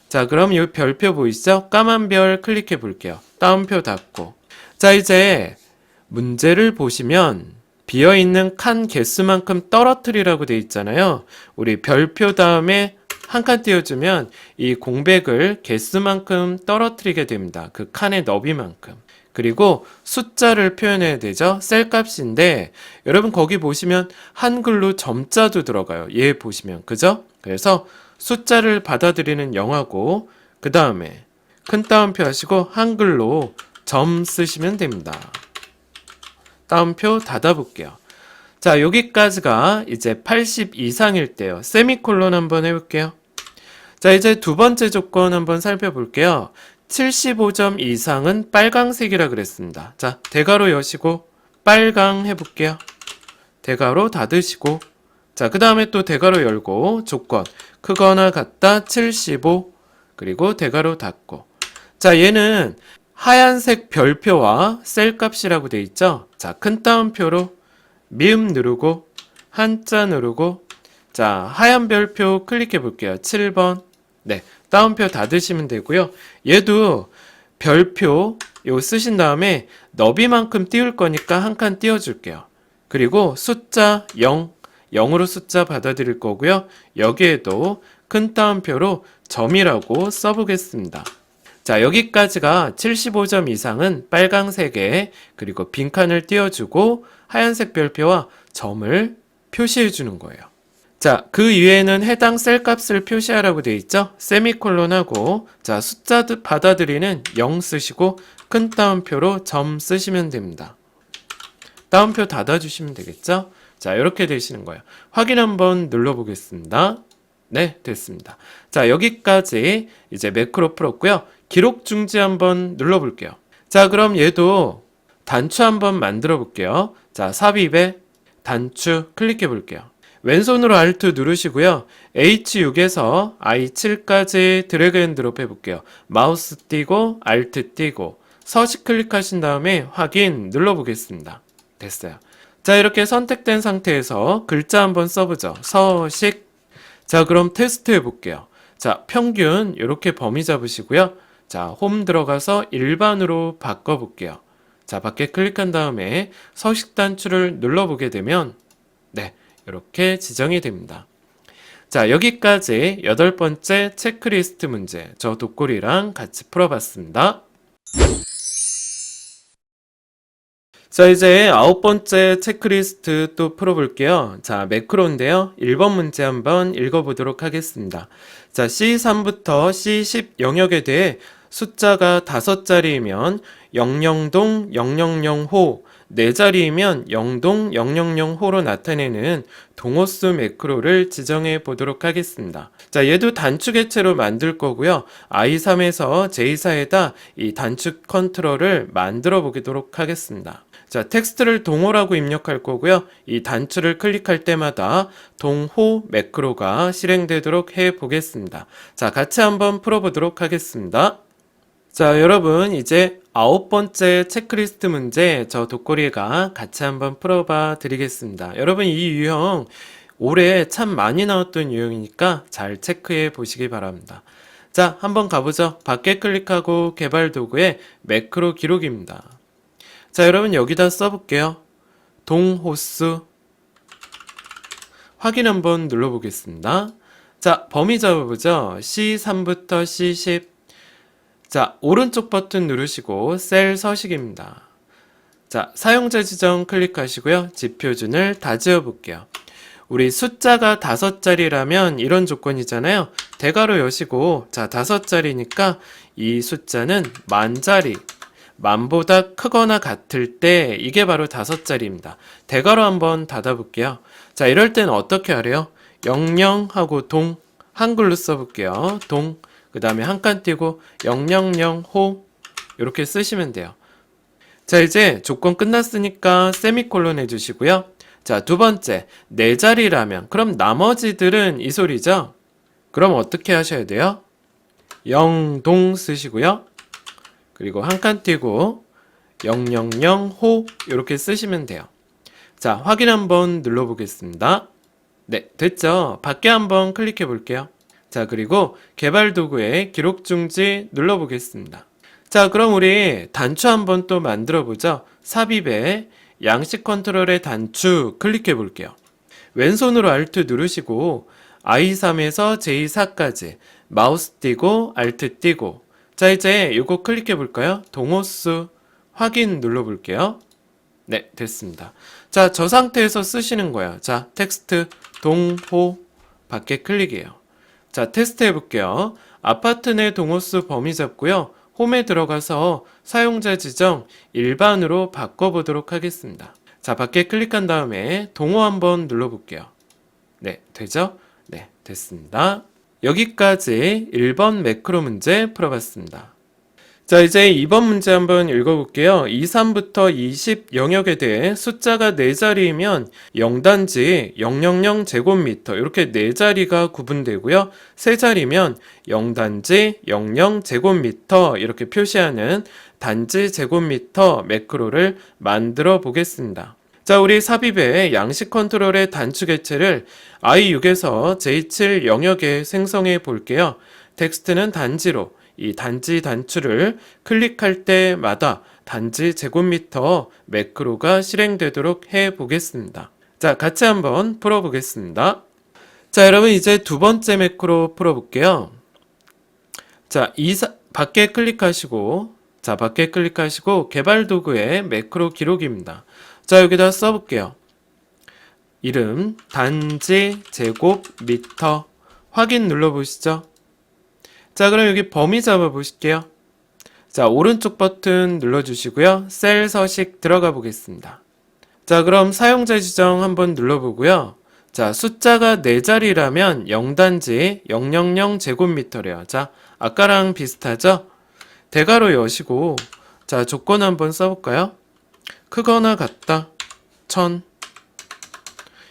자, 그럼 이 별표 보이시죠? 까만 별 클릭해 볼게요. 따옴표 닫고. 자, 이제 문제를 보시면 비어있는 칸 개수만큼 떨어뜨리라고 되어 있잖아요. 우리 별표 다음에 한 칸 띄워주면 이 공백을 개수만큼 떨어뜨리게 됩니다. 그 칸의 너비만큼. 그리고 숫자를 표현해야 되죠. 셀값인데 여러분 거기 보시면 한글로 점자도 들어가요. 얘 보시면 그죠? 그래서 숫자를 받아들이는 영하고 그 다음에 큰 따옴표 하시고 한글로 점 쓰시면 됩니다. 따옴표 닫아볼게요. 자, 여기까지가 이제 80 이상일 때요. 세미콜론 한번 해볼게요. 자, 이제 두 번째 조건 한번 살펴볼게요. 75점 이상은 빨강색이라 그랬습니다. 자, 대괄호 여시고 빨강 해볼게요. 대괄호 닫으시고, 자, 그 다음에 또 대괄호 열고 조건 크거나 같다 75 그리고 대괄호 닫고. 자, 얘는 하얀색 별표와 셀값이라고 돼 있죠. 자, 큰 따옴표로 미음 누르고 한자 누르고, 자, 하얀 별표 클릭해 볼게요. 7번. 네, 따옴표 닫으시면 되고요. 얘도 별표 요 쓰신 다음에 너비만큼 띄울 거니까 한 칸 띄워줄게요. 그리고 숫자 0, 0으로 숫자 받아들일 거고요. 여기에도 큰 따옴표로 점이라고 써보겠습니다. 자, 여기까지가 75점 이상은 빨강색에 그리고 빈칸을 띄워주고 하얀색 별표와 점을 표시해 주는 거예요. 자, 그 이외에는 해당 셀값을 표시하라고 되어 있죠? 세미콜론하고, 자, 숫자 받아들이는 0 쓰시고 큰 따옴표로 점 쓰시면 됩니다. 따옴표 닫아주시면 되겠죠? 자, 이렇게 되시는 거예요. 확인 한번 눌러보겠습니다. 네, 됐습니다. 자, 여기까지 이제 매크로 풀었고요. 기록 중지 한번 눌러볼게요. 자, 그럼 얘도 단추 한번 만들어 볼게요. 자, 삽입에 단추 클릭해 볼게요. 왼손으로 Alt 누르시고요. H6에서 I7까지 드래그 앤 드롭 해볼게요. 마우스 띄고 Alt 띄고 서식 클릭하신 다음에 확인 눌러보겠습니다. 됐어요. 자, 이렇게 선택된 상태에서 글자 한번 써보죠. 서식. 자, 그럼 테스트 해볼게요. 자, 평균 이렇게 범위 잡으시고요. 자, 홈 들어가서 일반으로 바꿔볼게요. 자, 밖에 클릭한 다음에 서식 단추를 눌러보게 되면 네, 이렇게 지정이 됩니다. 자, 여기까지 8번째 체크리스트 문제 저 독고리랑 같이 풀어봤습니다. 자, 이제 9번째 체크리스트 또 풀어볼게요. 자, 매크로인데요. 1번 문제 한번 읽어보도록 하겠습니다. 자, C3부터 C10 영역에 대해 숫자가 5자리이면 000동 000호, 4자리이면 0동 000호로 나타내는 동호수 매크로를 지정해 보도록 하겠습니다. 자, 얘도 단축 객체로 만들 거고요. i3에서 j4에다 이 단축 컨트롤을 만들어 보도록 하겠습니다. 자, 텍스트를 동호라고 입력할 거고요. 이 단추를 클릭할 때마다 동호 매크로가 실행되도록 해 보겠습니다. 자, 같이 한번 풀어보도록 하겠습니다. 자, 여러분 이제 9번째 체크리스트 문제 저 독고리가 같이 한번 풀어봐 드리겠습니다. 여러분 이 유형 올해 참 많이 나왔던 유형이니까 잘 체크해 보시기 바랍니다. 자, 한번 가보죠. 밖에 클릭하고 개발 도구에 매크로 기록입니다. 자, 여러분 여기다 써볼게요. 동호수 확인 한번 눌러보겠습니다. 자, 범위 잡아보죠. C3부터 C10. 자, 오른쪽 버튼 누르시고 셀 서식입니다. 자, 사용자 지정 클릭하시고요. 지표준을 다 지어볼게요. 우리 숫자가 5자리라면 이런 조건이잖아요. 대괄호 여시고, 자, 5자리니까 이 숫자는 만자리, 만보다 크거나 같을 때 이게 바로 5자리입니다. 대괄호 한번 닫아볼게요. 자, 이럴 때는 어떻게 하래요? 00하고 동, 한글로 써볼게요. 동, 그 다음에 한 칸 띄고 000호 이렇게 쓰시면 돼요. 자, 이제 조건 끝났으니까 세미콜론 해주시고요. 자, 두 번째, 4자리라면 그럼 나머지들은 이 소리죠? 그럼 어떻게 하셔야 돼요? 0동 쓰시고요. 그리고 한 칸 띄고 000호 이렇게 쓰시면 돼요. 자, 확인 한번 눌러보겠습니다. 네, 됐죠? 밖에 한번 클릭해 볼게요. 자, 그리고 개발 도구에 기록 중지 눌러보겠습니다. 자, 그럼 우리 단추 한번 또 만들어 보죠. 삽입에 양식 컨트롤의 단추 클릭해 볼게요. 왼손으로 Alt 누르시고 i3에서 j4까지 마우스 띄고 Alt 띄고, 자, 이제 이거 클릭해 볼까요? 동호수 확인 눌러 볼게요. 네, 됐습니다. 자, 저 상태에서 쓰시는 거예요. 자, 텍스트 동호 밖에 클릭이에요. 자, 테스트 해볼게요. 아파트 내 동호수 범위 잡고요. 홈에 들어가서 사용자 지정 일반으로 바꿔보도록 하겠습니다. 자, 밖에 클릭한 다음에 동호 한번 눌러볼게요. 네, 되죠? 네, 됐습니다. 여기까지 1번 매크로 문제 풀어봤습니다. 자, 이제 2번 문제 한번 읽어볼게요. 23부터 20 영역에 대해 숫자가 4자리이면 0단지 000 제곱미터 이렇게 4자리가 구분되고요. 3자리면 0단지 00 제곱미터 이렇게 표시하는 단지 제곱미터 매크로를 만들어 보겠습니다. 자, 우리 삽입에 양식 컨트롤의 단축 객체를 i6에서 j7 영역에 생성해 볼게요. 텍스트는 단지로 이 단지 단추를 클릭할 때마다 단지 제곱미터 매크로가 실행되도록 해 보겠습니다. 자, 같이 한번 풀어보겠습니다. 자, 여러분 이제 두 번째 매크로 풀어볼게요. 자, 밖에 클릭하시고, 자, 밖에 클릭하시고 개발 도구에 매크로 기록입니다. 자, 여기다 써볼게요. 이름 단지 제곱미터 확인 눌러보시죠. 자, 그럼 여기 범위 잡아 보실게요. 자, 오른쪽 버튼 눌러주시고요. 셀 서식 들어가 보겠습니다. 자, 그럼 사용자 지정 한번 눌러보고요. 자, 숫자가 4자리라면 0단지 000 제곱미터래요. 자, 아까랑 비슷하죠? 대괄호 여시고, 자, 조건 한번 써볼까요? 크거나 같다 1000.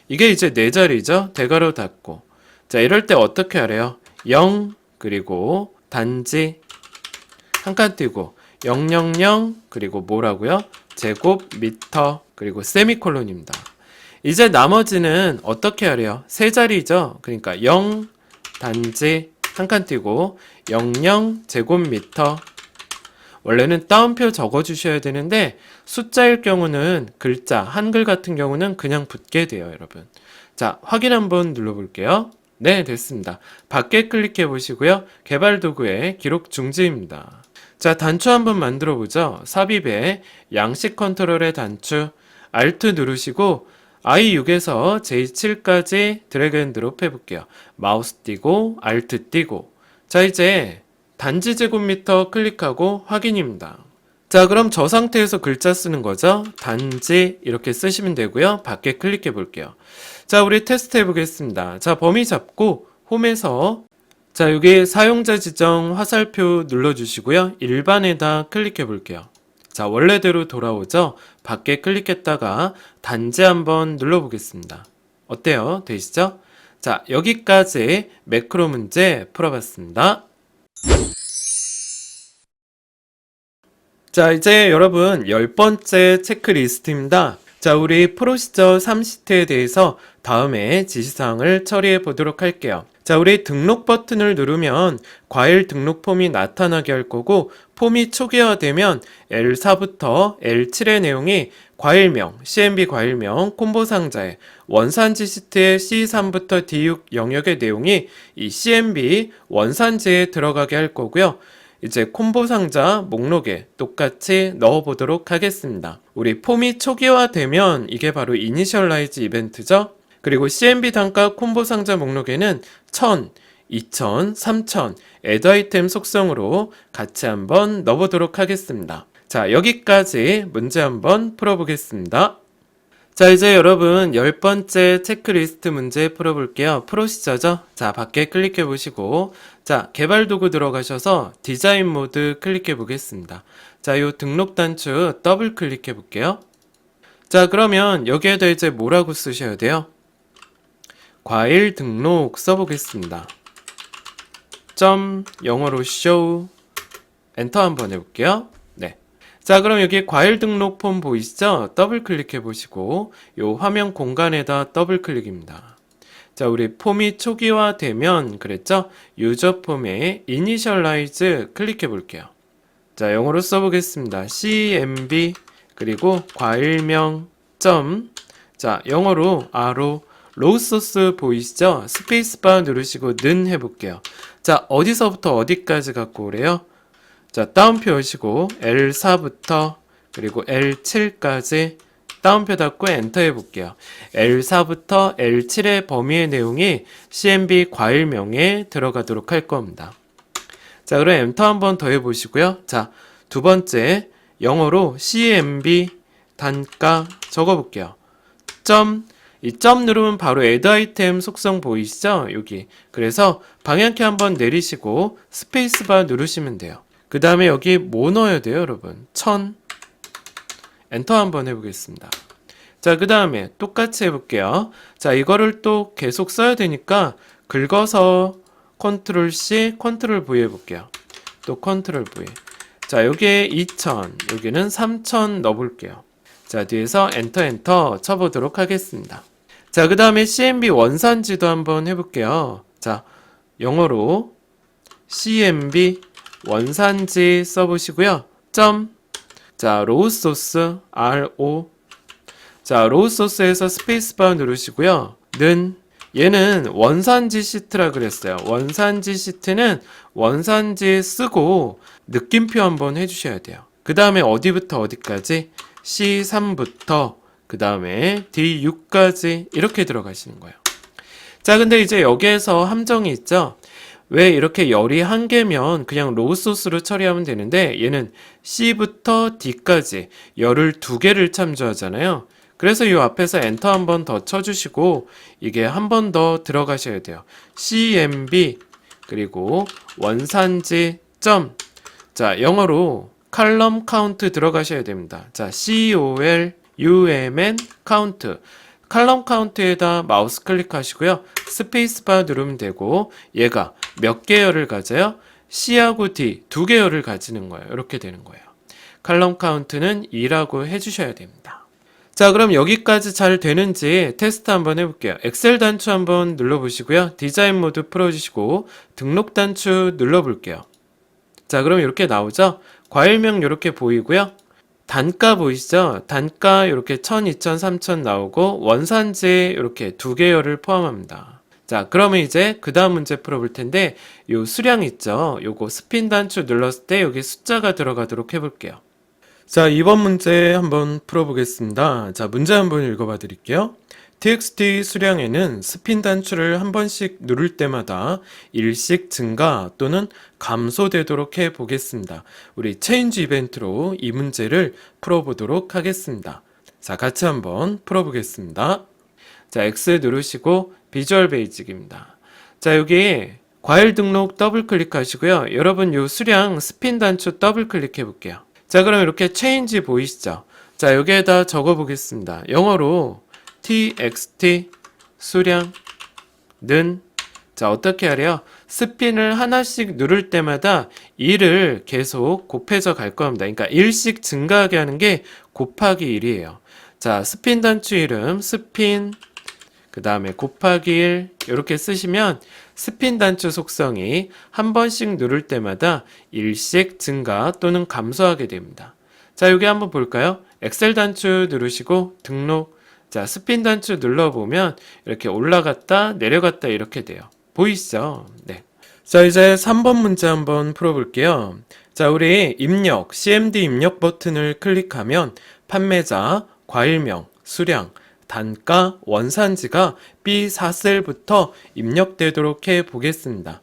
이게 이제 4자리죠? 대괄호 닫고. 자, 이럴 때 어떻게 하래요? 0 그리고 단지 한 칸 띄고 000 그리고 뭐라고요? 제곱미터 그리고 세미콜론입니다. 이제 나머지는 어떻게 하래요? 3자리죠? 그러니까 0 단지 한 칸 띄고 00 제곱미터. 원래는 따옴표 적어주셔야 되는데 숫자일 경우는 글자, 한글 같은 경우는 그냥 붙게 돼요, 여러분. 자, 확인 한번 눌러볼게요. 네, 됐습니다. 밖에 클릭해 보시고요. 개발 도구에 기록 중지입니다. 자, 단추 한번 만들어 보죠. 삽입에 양식 컨트롤의 단추 Alt 누르시고 i6에서 j7까지 드래그 앤 드롭 해볼게요. 마우스 띄고 Alt 띄고. 자, 이제 단지 제곱미터 클릭하고 확인입니다. 자, 그럼 저 상태에서 글자 쓰는 거죠. 단지 이렇게 쓰시면 되고요. 밖에 클릭해 볼게요. 자, 우리 테스트 해보겠습니다. 자, 범위 잡고 홈에서 자, 여기 사용자 지정 화살표 눌러주시고요. 일반에다 클릭해 볼게요. 자, 원래대로 돌아오죠. 밖에 클릭했다가 단지 한번 눌러보겠습니다. 어때요? 되시죠? 자, 여기까지 매크로 문제 풀어봤습니다. 자, 이제 여러분 10번째 체크리스트입니다. 자, 우리 프로시저 3시트에 대해서 다음에 지시사항을 처리해 보도록 할게요. 자, 우리 등록 버튼을 누르면 과일 등록 폼이 나타나게 할 거고, 폼이 초기화되면 L4부터 L7의 내용이 과일명, CMB 과일명, 콤보 상자에 원산지 시트의 C3부터 D6 영역의 내용이 이 CMB 원산지에 들어가게 할 거고요. 이제 콤보 상자 목록에 똑같이 넣어보도록 하겠습니다. 우리 폼이 초기화되면 이게 바로 이니셜라이즈 이벤트죠. 그리고 CMB 단가 콤보 상자 목록에는 1000, 2000, 3000 애드 아이템 속성으로 같이 한번 넣어보도록 하겠습니다. 자, 여기까지 문제 한번 풀어보겠습니다. 자, 이제 여러분 10번째 체크리스트 문제 풀어볼게요. 프로시저죠? 자, 밖에 클릭해 보시고, 자, 개발 도구 들어가셔서 디자인 모드 클릭해 보겠습니다. 자, 요 등록 단추 더블 클릭해 볼게요. 자, 그러면 여기에다 이제 뭐라고 쓰셔야 돼요? 과일 등록 써보겠습니다. 영어로 show 엔터 한번 해볼게요. 네. 자, 그럼 여기 과일 등록 폼 보이시죠? 더블 클릭해 보시고 요 화면 공간에다 더블 클릭입니다. 자, 우리 폼이 초기화되면 그랬죠? 유저 폼에 이니셜라이즈 클릭해 볼게요. 자, 영어로 써보겠습니다. CMB 그리고 과일명 자, 영어로 R로 로우 소스 보이시죠? 스페이스바 누르시고 는 해볼게요. 자, 어디서부터 어디까지 갖고 오래요? 자, 따옴표 하시고 L4부터 그리고 L7까지 따옴표 닫고 엔터 해볼게요. L4부터 L7의 범위의 내용이 CMB 과일명에 들어가도록 할 겁니다. 자, 그럼 엔터 한번 더 해보시고요. 자, 두 번째 영어로 CMB 단가 적어볼게요. 이 점 누르면 바로 애드 아이템 속성 보이시죠? 여기. 그래서 방향키 한번 내리시고 스페이스바 누르시면 돼요. 그 다음에 여기 뭐 넣어야 돼요, 여러분? 1000 엔터 한번 해보겠습니다. 자, 그 다음에 똑같이 해볼게요. 자, 이거를 또 계속 써야 되니까 긁어서 컨트롤 C, 컨트롤 V 해볼게요. 또 컨트롤 V. 자, 여기에 2000, 여기는 3000 넣어볼게요. 자, 뒤에서 엔터 쳐보도록 하겠습니다. 자, 그 다음에 CMB 원산지도 한번 해볼게요. 자, 영어로 CMB 원산지 써보시고요. 자, 로우 소스 RO. 자, 로우 소스에서 스페이스바 누르시고요. 얘는 원산지 시트라 그랬어요. 원산지 시트는 원산지 쓰고 느낌표 한번 해주셔야 돼요. 그 다음에 어디부터 어디까지? C3부터 그 다음에 D6까지 이렇게 들어가시는 거예요. 자, 근데 이제 여기에서 함정이 있죠. 왜 이렇게 열이 한 개면 그냥 로우 소스로 처리하면 되는데 얘는 C부터 D까지 열을 두 개를 참조하잖아요. 그래서 이 앞에서 엔터 한 번 더 쳐주시고 이게 한 번 더 들어가셔야 돼요. CMB 그리고 원산지 자, 영어로 칼럼 카운트 들어가셔야 됩니다. 자, COLUMN 카운트. 칼럼 카운트에다 마우스 클릭하시고요. 스페이스바 누르면 되고 얘가 몇 개열을 가져요? C하고 D 두 개열을 가지는 거예요. 이렇게 되는 거예요. 칼럼 카운트는 2라고 해주셔야 됩니다. 자, 그럼 여기까지 잘 되는지 테스트 한번 해볼게요. 엑셀 단추 한번 눌러보시고요. 디자인 모드 풀어주시고 등록 단추 눌러볼게요. 자, 그럼 이렇게 나오죠? 과일명 이렇게 보이고요. 단가 보이시죠? 단가 이렇게 1000, 2000, 3000 나오고 원산지 이렇게 두 개열을 포함합니다. 자, 그러면 이제 그 다음 문제 풀어볼 텐데 요 수량 있죠? 요거 스핀 단추 눌렀을 때 여기 숫자가 들어가도록 해볼게요. 자, 이번 문제 한번 풀어보겠습니다. 자, 문제 한번 읽어봐 드릴게요. txt 수량에는 스핀 단추를 한 번씩 누를 때마다 일씩 증가 또는 감소되도록 해 보겠습니다. 우리 체인지 이벤트로 이 문제를 풀어보도록 하겠습니다. 자, 같이 한번 풀어보겠습니다. 자, X 누르시고 비주얼 베이직입니다. 자, 여기 과일 등록 더블 클릭하시고요. 여러분 요 수량 스핀 단추 더블 클릭해 볼게요. 자, 그럼 이렇게 체인지 보이시죠? 자, 여기에다 적어 보겠습니다. 영어로 txt 수량는, 자, 어떻게 하래요? 스핀을 하나씩 누를 때마다 1을 계속 곱해서 갈 겁니다. 그러니까 1씩 증가하게 하는 게 곱하기 1이에요. 자, 스핀 단추 이름 스핀 그 다음에 곱하기 1 이렇게 쓰시면 스핀 단추 속성이 한 번씩 누를 때마다 1씩 증가 또는 감소하게 됩니다. 자, 여기 한번 볼까요? 엑셀 단추 누르시고 등록. 자, 스핀 단추 눌러보면 이렇게 올라갔다 내려갔다 이렇게 돼요. 보이시죠? 네. 자, 이제 3번 문제 한번 풀어볼게요. 자, 우리 입력, CMD 입력 버튼을 클릭하면 판매자, 과일명, 수량, 단가, 원산지가 B4셀부터 입력되도록 해 보겠습니다.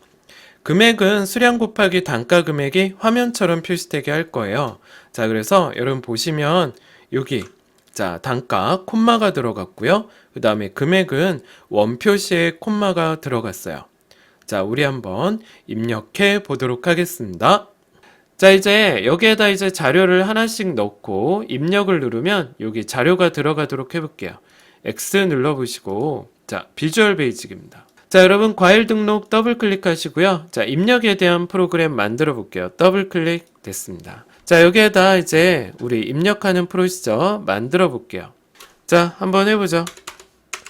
금액은 수량 곱하기 단가 금액이 화면처럼 표시되게 할 거예요. 자, 그래서 여러분 보시면 여기 자, 단가 콤마가 들어갔고요. 그 다음에 금액은 원표시에 콤마가 들어갔어요. 자, 우리 한번 입력해 보도록 하겠습니다. 자, 이제 여기에다 이제 자료를 하나씩 넣고 입력을 누르면 여기 자료가 들어가도록 해볼게요. X 눌러보시고, 자, 비주얼 베이직입니다. 자, 여러분 과일 등록 더블 클릭하시고요. 자, 입력에 대한 프로그램 만들어 볼게요. 더블 클릭 됐습니다. 자, 여기에다 이제 우리 입력하는 프로시저 만들어 볼게요. 자, 한번 해보죠.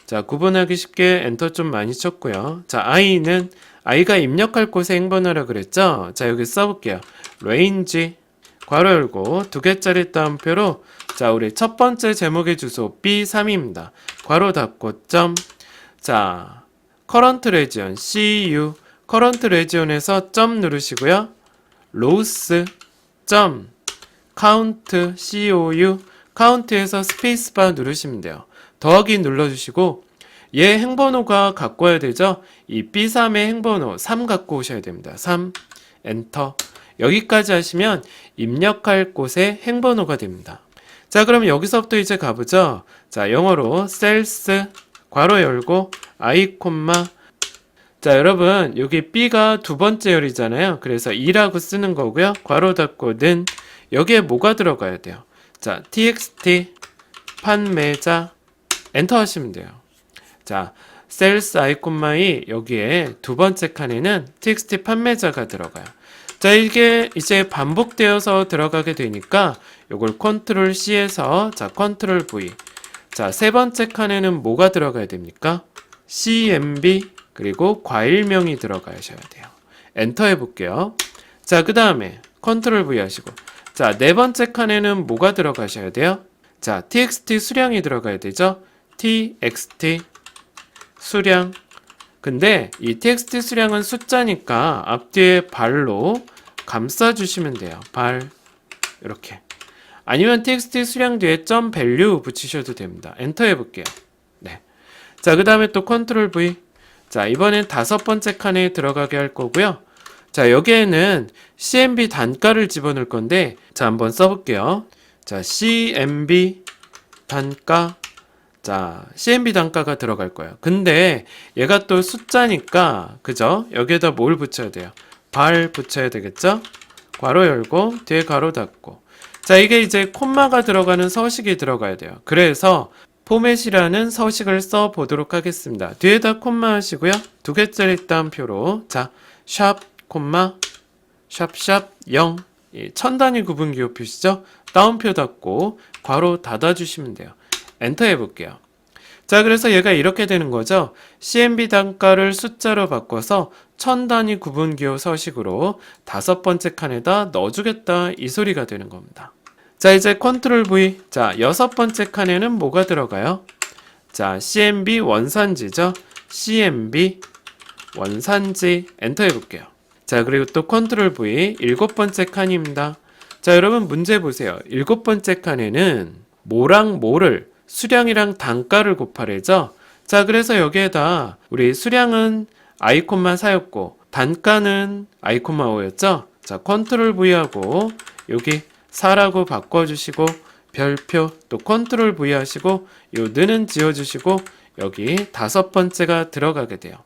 자, 구분하기 쉽게 엔터 좀 많이 쳤고요. 자, I가 입력할 곳에 행번호라 그랬죠? 자, 여기 써볼게요. range 괄호 열고 2개짜리 따옴표로 자, 우리 첫 번째 제목의 주소 B3입니다. 괄호 닫고 점. 자, current region CU current region에서 점 누르시고요. loss 점 count COU count에서 스페이스바 누르시면 돼요. 더하기 눌러주시고 얘 행번호가 갖고 와야 되죠. 이 B3의 행번호 3 갖고 오셔야 됩니다. 3 엔터. 여기까지 하시면 입력할 곳의 행번호가 됩니다. 자, 그럼 여기서부터 이제 가보죠. 자, 영어로 sales 괄호 열고 I 콤마. 자, 여러분 여기 B가 두 번째 열이잖아요. 그래서 2라고 쓰는 거고요. 괄호 닫고 는 여기에 뭐가 들어가야 돼요. 자, txt 판매자 엔터 하시면 돼요. 자, sales I 콤마이 여기에 두 번째 칸에는 txt 판매자가 들어가요. 자, 이게 이제 반복되어서 들어가게 되니까 요걸 컨트롤 C에서 자, 컨트롤 V. 자, 세 번째 칸에는 뭐가 들어가야 됩니까? CMB 그리고 과일명이 들어가셔야 돼요. 엔터 해볼게요. 자, 그 다음에 컨트롤 V 하시고 자, 네 번째 칸에는 뭐가 들어가셔야 돼요? 자, txt 수량이 들어가야 되죠? txt 수량. 근데 이 txt 수량은 숫자니까 앞뒤에 발로 감싸주시면 돼요. 발 이렇게. 아니면 txt 수량 뒤에 점 밸류 붙이셔도 됩니다. 엔터 해볼게요. 네. 자, 그 다음에 또 컨트롤 V. 자, 이번엔 다섯 번째 칸에 들어가게 할 거고요. 자, 여기에는 CMB 단가를 집어넣을 건데 자, 한번 써볼게요. 자, CMB 단가. 자, CMB 단가가 들어갈 거예요. 근데 얘가 또 숫자니까 그죠? 여기에다 뭘 붙여야 돼요? 발 붙여야 되겠죠? 괄호 열고 뒤에 괄호 닫고. 자, 이게 이제 콤마가 들어가는 서식이 들어가야 돼요. 그래서 포맷이라는 서식을 써 보도록 하겠습니다. 뒤에다 콤마 하시고요. 2개짜리 따옴표로 자, 샵 콤마 샵샵 0 1000단위 구분기호 표시죠? 따옴표 닫고 괄호 닫아주시면 돼요. 엔터 해볼게요. 자, 그래서 얘가 이렇게 되는 거죠. CMB 단가를 숫자로 바꿔서 1000단위 구분기호 서식으로 다섯 번째 칸에다 넣어주겠다 이 소리가 되는 겁니다. 자, 이제 컨트롤 V. 자, 여섯 번째 칸에는 뭐가 들어가요? 자, CMB 원산지죠. CMB 원산지 엔터 해볼게요. 자, 그리고 또 컨트롤 V 일곱 번째 칸입니다. 자, 여러분 문제 보세요. 일곱 번째 칸에는 뭐랑 뭐를 수량이랑 단가를 곱하래죠. 자, 그래서 여기에다 우리 수량은 아이콘만 4였고 단가는 아이콘만 5였죠. 자, 컨트롤 V하고 여기 4라고 바꿔주시고 별표 또 컨트롤 V 하시고 요 느는 지워주시고 여기 5번째가 들어가게 돼요.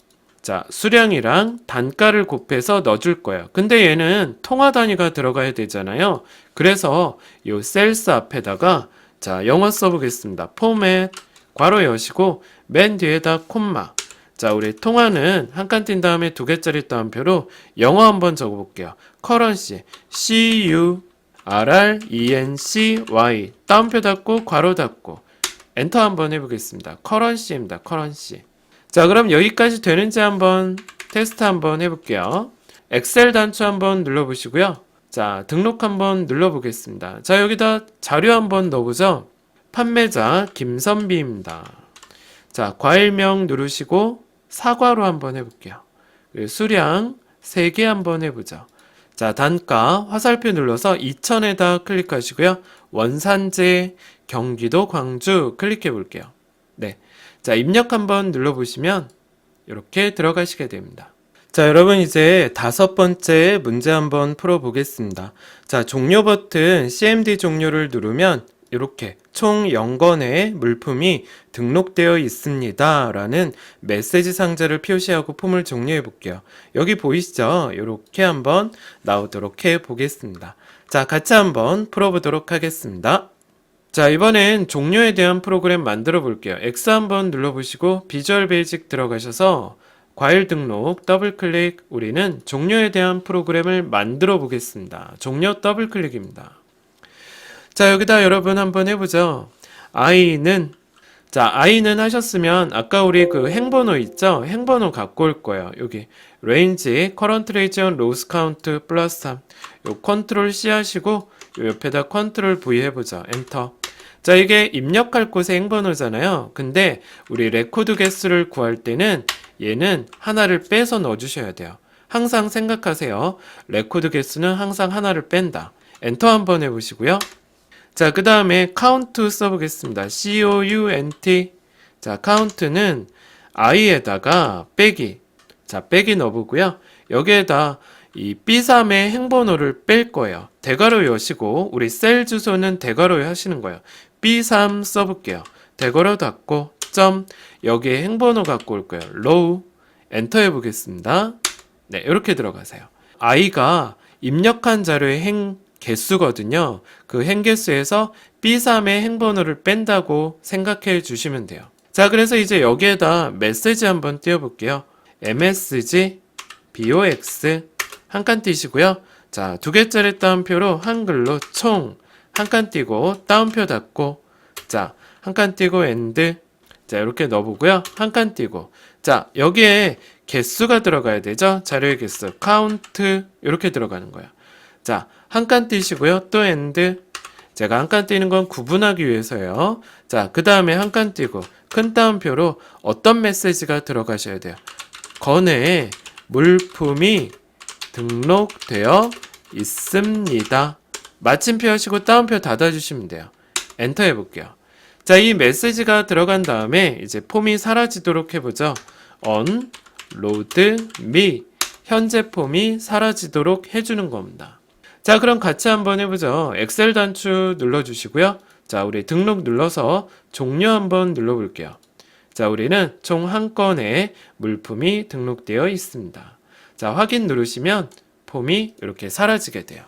자, 수량이랑 단가를 곱해서 넣어줄 거예요. 근데 얘는 통화 단위가 들어가야 되잖아요. 그래서 요 셀스 앞에다가 자, 영어 써보겠습니다. 포맷 괄호 여시고 맨 뒤에다 콤마. 자, 우리 통화는 한 칸 띈 다음에 2개짜리 따옴표로 영어 한번 적어볼게요. currency CURRENCY 따옴표 닫고 괄호 닫고 엔터 한번 해보겠습니다. currency입니다. currency. 자, 그럼 여기까지 되는지 한번 테스트 한번 해볼게요. 엑셀 단추 한번 눌러보시고요. 자, 등록 한번 눌러보겠습니다. 자, 여기다 자료 한번 넣어보죠. 판매자 김선비입니다. 자, 과일명 누르시고 사과로 한번 해볼게요. 그리고 수량 3개 한번 해보죠. 자, 단가 화살표 눌러서 2000에다 클릭하시고요. 원산지 경기도 광주 클릭해 볼게요. 네. 자, 입력 한번 눌러보시면 이렇게 들어가시게 됩니다. 자, 여러분 이제 5번째 문제 한번 풀어보겠습니다. 자, 종료 버튼 CMD 종료를 누르면 이렇게 총 0건의 물품이 등록되어 있습니다 라는 메시지 상자를 표시하고 폼을 종료해 볼게요. 여기 보이시죠? 이렇게 한번 나오도록 해 보겠습니다. 자, 같이 한번 풀어보도록 하겠습니다. 자, 이번엔 종료에 대한 프로그램 만들어 볼게요. X 한번 눌러보시고 비주얼 베이직 들어가셔서 과일 등록 더블 클릭. 우리는 종료에 대한 프로그램을 만들어 보겠습니다. 종료 더블 클릭입니다. 자, 여기다 여러분 한번 해보죠. I는 하셨으면 아까 우리 그 행번호 있죠? 행번호 갖고 올 거예요. 여기 range current region loss count 플러스 3. 요 컨트롤 C 하시고 요 옆에다 컨트롤 V 해보죠. 엔터. 자, 이게 입력할 곳의 행번호잖아요. 근데 우리 레코드 개수를 구할 때는 얘는 하나를 빼서 넣어주셔야 돼요. 항상 생각하세요. 레코드 개수는 항상 하나를 뺀다. 엔터 한번 해보시고요. 자, 그 다음에 count 써보겠습니다. count. 자, count는 i에다가 빼기. 자, 빼기 넣어보고요. 여기에다 이 B3의 행번호를 뺄 거예요. 대괄호 여시고 우리 셀 주소는 대괄호 하시는 거예요. B3 써볼게요. 대괄호 닫고 점 여기에 행번호 갖고 올 거예요. row 엔터 해보겠습니다. 네, 이렇게 들어가세요. i가 입력한 자료의 행 개수거든요. 그 행 개수에서 B3의 행번호를 뺀다고 생각해 주시면 돼요. 자, 그래서 이제 여기에다 메시지 한번 띄워볼게요. MSG BOX 한 칸 띄시고요. 자, 2개짜리 따옴표로 한글로 총 한 칸 띄고 따옴표 닫고 자, 한 칸 띄고 엔드 자, 이렇게 넣어보고요. 한 칸 띄고 자, 여기에 개수가 들어가야 되죠. 자료의 개수 count 이렇게 들어가는 거예요. 자, 한 칸 띄시고요. 또 엔드. 제가 한 칸 띄는 건 구분하기 위해서요. 자, 그 다음에 한 칸 띄고 큰 따옴표로 어떤 메시지가 들어가셔야 돼요. 건에 물품이 등록되어 있습니다. 마침표 하시고 따옴표 닫아주시면 돼요. 엔터 해볼게요. 자, 이 메시지가 들어간 다음에 이제 폼이 사라지도록 해보죠. unload me. 현재 폼이 사라지도록 해주는 겁니다. 자, 그럼 같이 한번 해보죠. 엑셀 단추 눌러주시고요. 자, 우리 등록 눌러서 종료 한번 눌러볼게요. 자, 우리는 총 한 건의 물품이 등록되어 있습니다. 자, 확인 누르시면 폼이 이렇게 사라지게 돼요.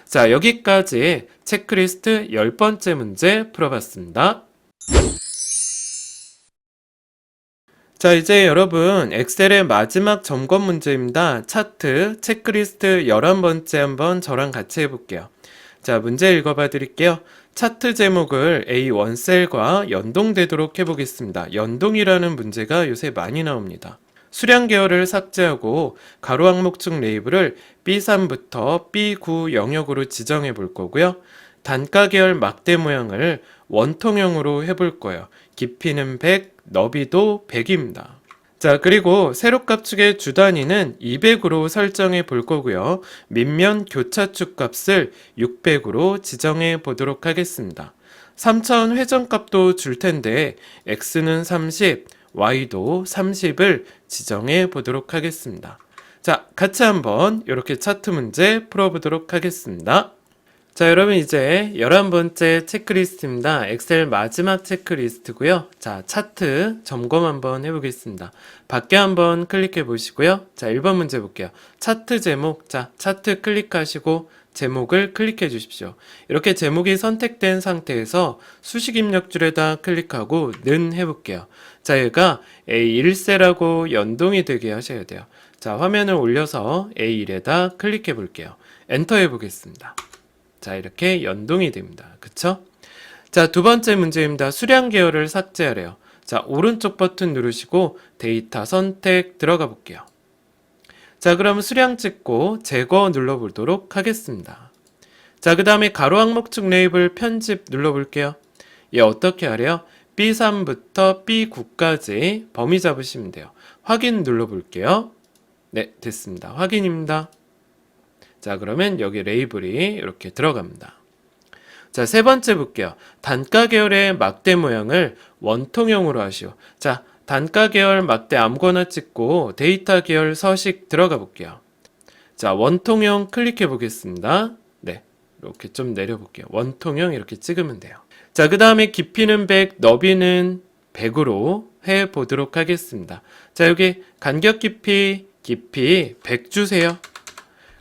자, 여기까지 체크리스트 10번째 문제 풀어봤습니다. 자, 이제 여러분 엑셀의 마지막 점검 문제입니다. 차트 체크리스트 11번째 한번 저랑 같이 해볼게요. 자, 문제 읽어봐 드릴게요. 차트 제목을 A1 셀과 연동되도록 해보겠습니다. 연동이라는 문제가 요새 많이 나옵니다. 수량 계열을 삭제하고 가로 항목축 레이블을 B3부터 B9 영역으로 지정해 볼 거고요. 단가 계열 막대 모양을 원통형으로 해볼 거예요. 깊이는 100, 너비도 100입니다. 자, 그리고 세로값 축의 주 단위는 200으로 설정해 볼 거고요. 밑면 교차축 값을 600으로 지정해 보도록 하겠습니다. 3차원 회전값도 줄 텐데 x는 30, y도 30을 지정해 보도록 하겠습니다. 자, 같이 한번 이렇게 차트 문제 풀어보도록 하겠습니다. 자, 여러분 이제 11번째 체크리스트입니다. 엑셀 마지막 체크리스트고요. 자, 차트 점검 한번 해보겠습니다. 밖에 한번 클릭해 보시고요. 자, 1번 문제 볼게요. 차트 제목, 자, 차트 클릭하시고 제목을 클릭해 주십시오. 이렇게 제목이 선택된 상태에서 수식 입력줄에다 클릭하고 는 해볼게요. 자, 얘가 A1셀하고 연동이 되게 하셔야 돼요. 자, 화면을 올려서 A1에다 클릭해 볼게요. 엔터 해보겠습니다. 자, 이렇게 연동이 됩니다. 그쵸? 자, 두 번째 문제입니다. 수량 계열을 삭제하래요. 자, 오른쪽 버튼 누르시고 데이터 선택 들어가 볼게요. 자, 그럼 수량 찍고 제거 눌러보도록 하겠습니다. 자, 그 다음에 가로 항목축 레이블 편집 눌러볼게요. 얘 어떻게 하래요? B3부터 B9까지 범위 잡으시면 돼요. 확인 눌러볼게요. 네, 됐습니다. 확인입니다. 자, 그러면 여기 레이블이 이렇게 들어갑니다. 자, 세 번째 볼게요. 단가 계열의 막대 모양을 원통형으로 하시오. 자, 단가 계열 막대 아무거나 찍고 데이터 계열 서식 들어가 볼게요. 자, 원통형 클릭해 보겠습니다. 네, 이렇게 좀 내려볼게요. 원통형 이렇게 찍으면 돼요. 자, 그 다음에 깊이는 100, 너비는 100으로 해 보도록 하겠습니다. 자, 여기 간격 깊이 100 주세요.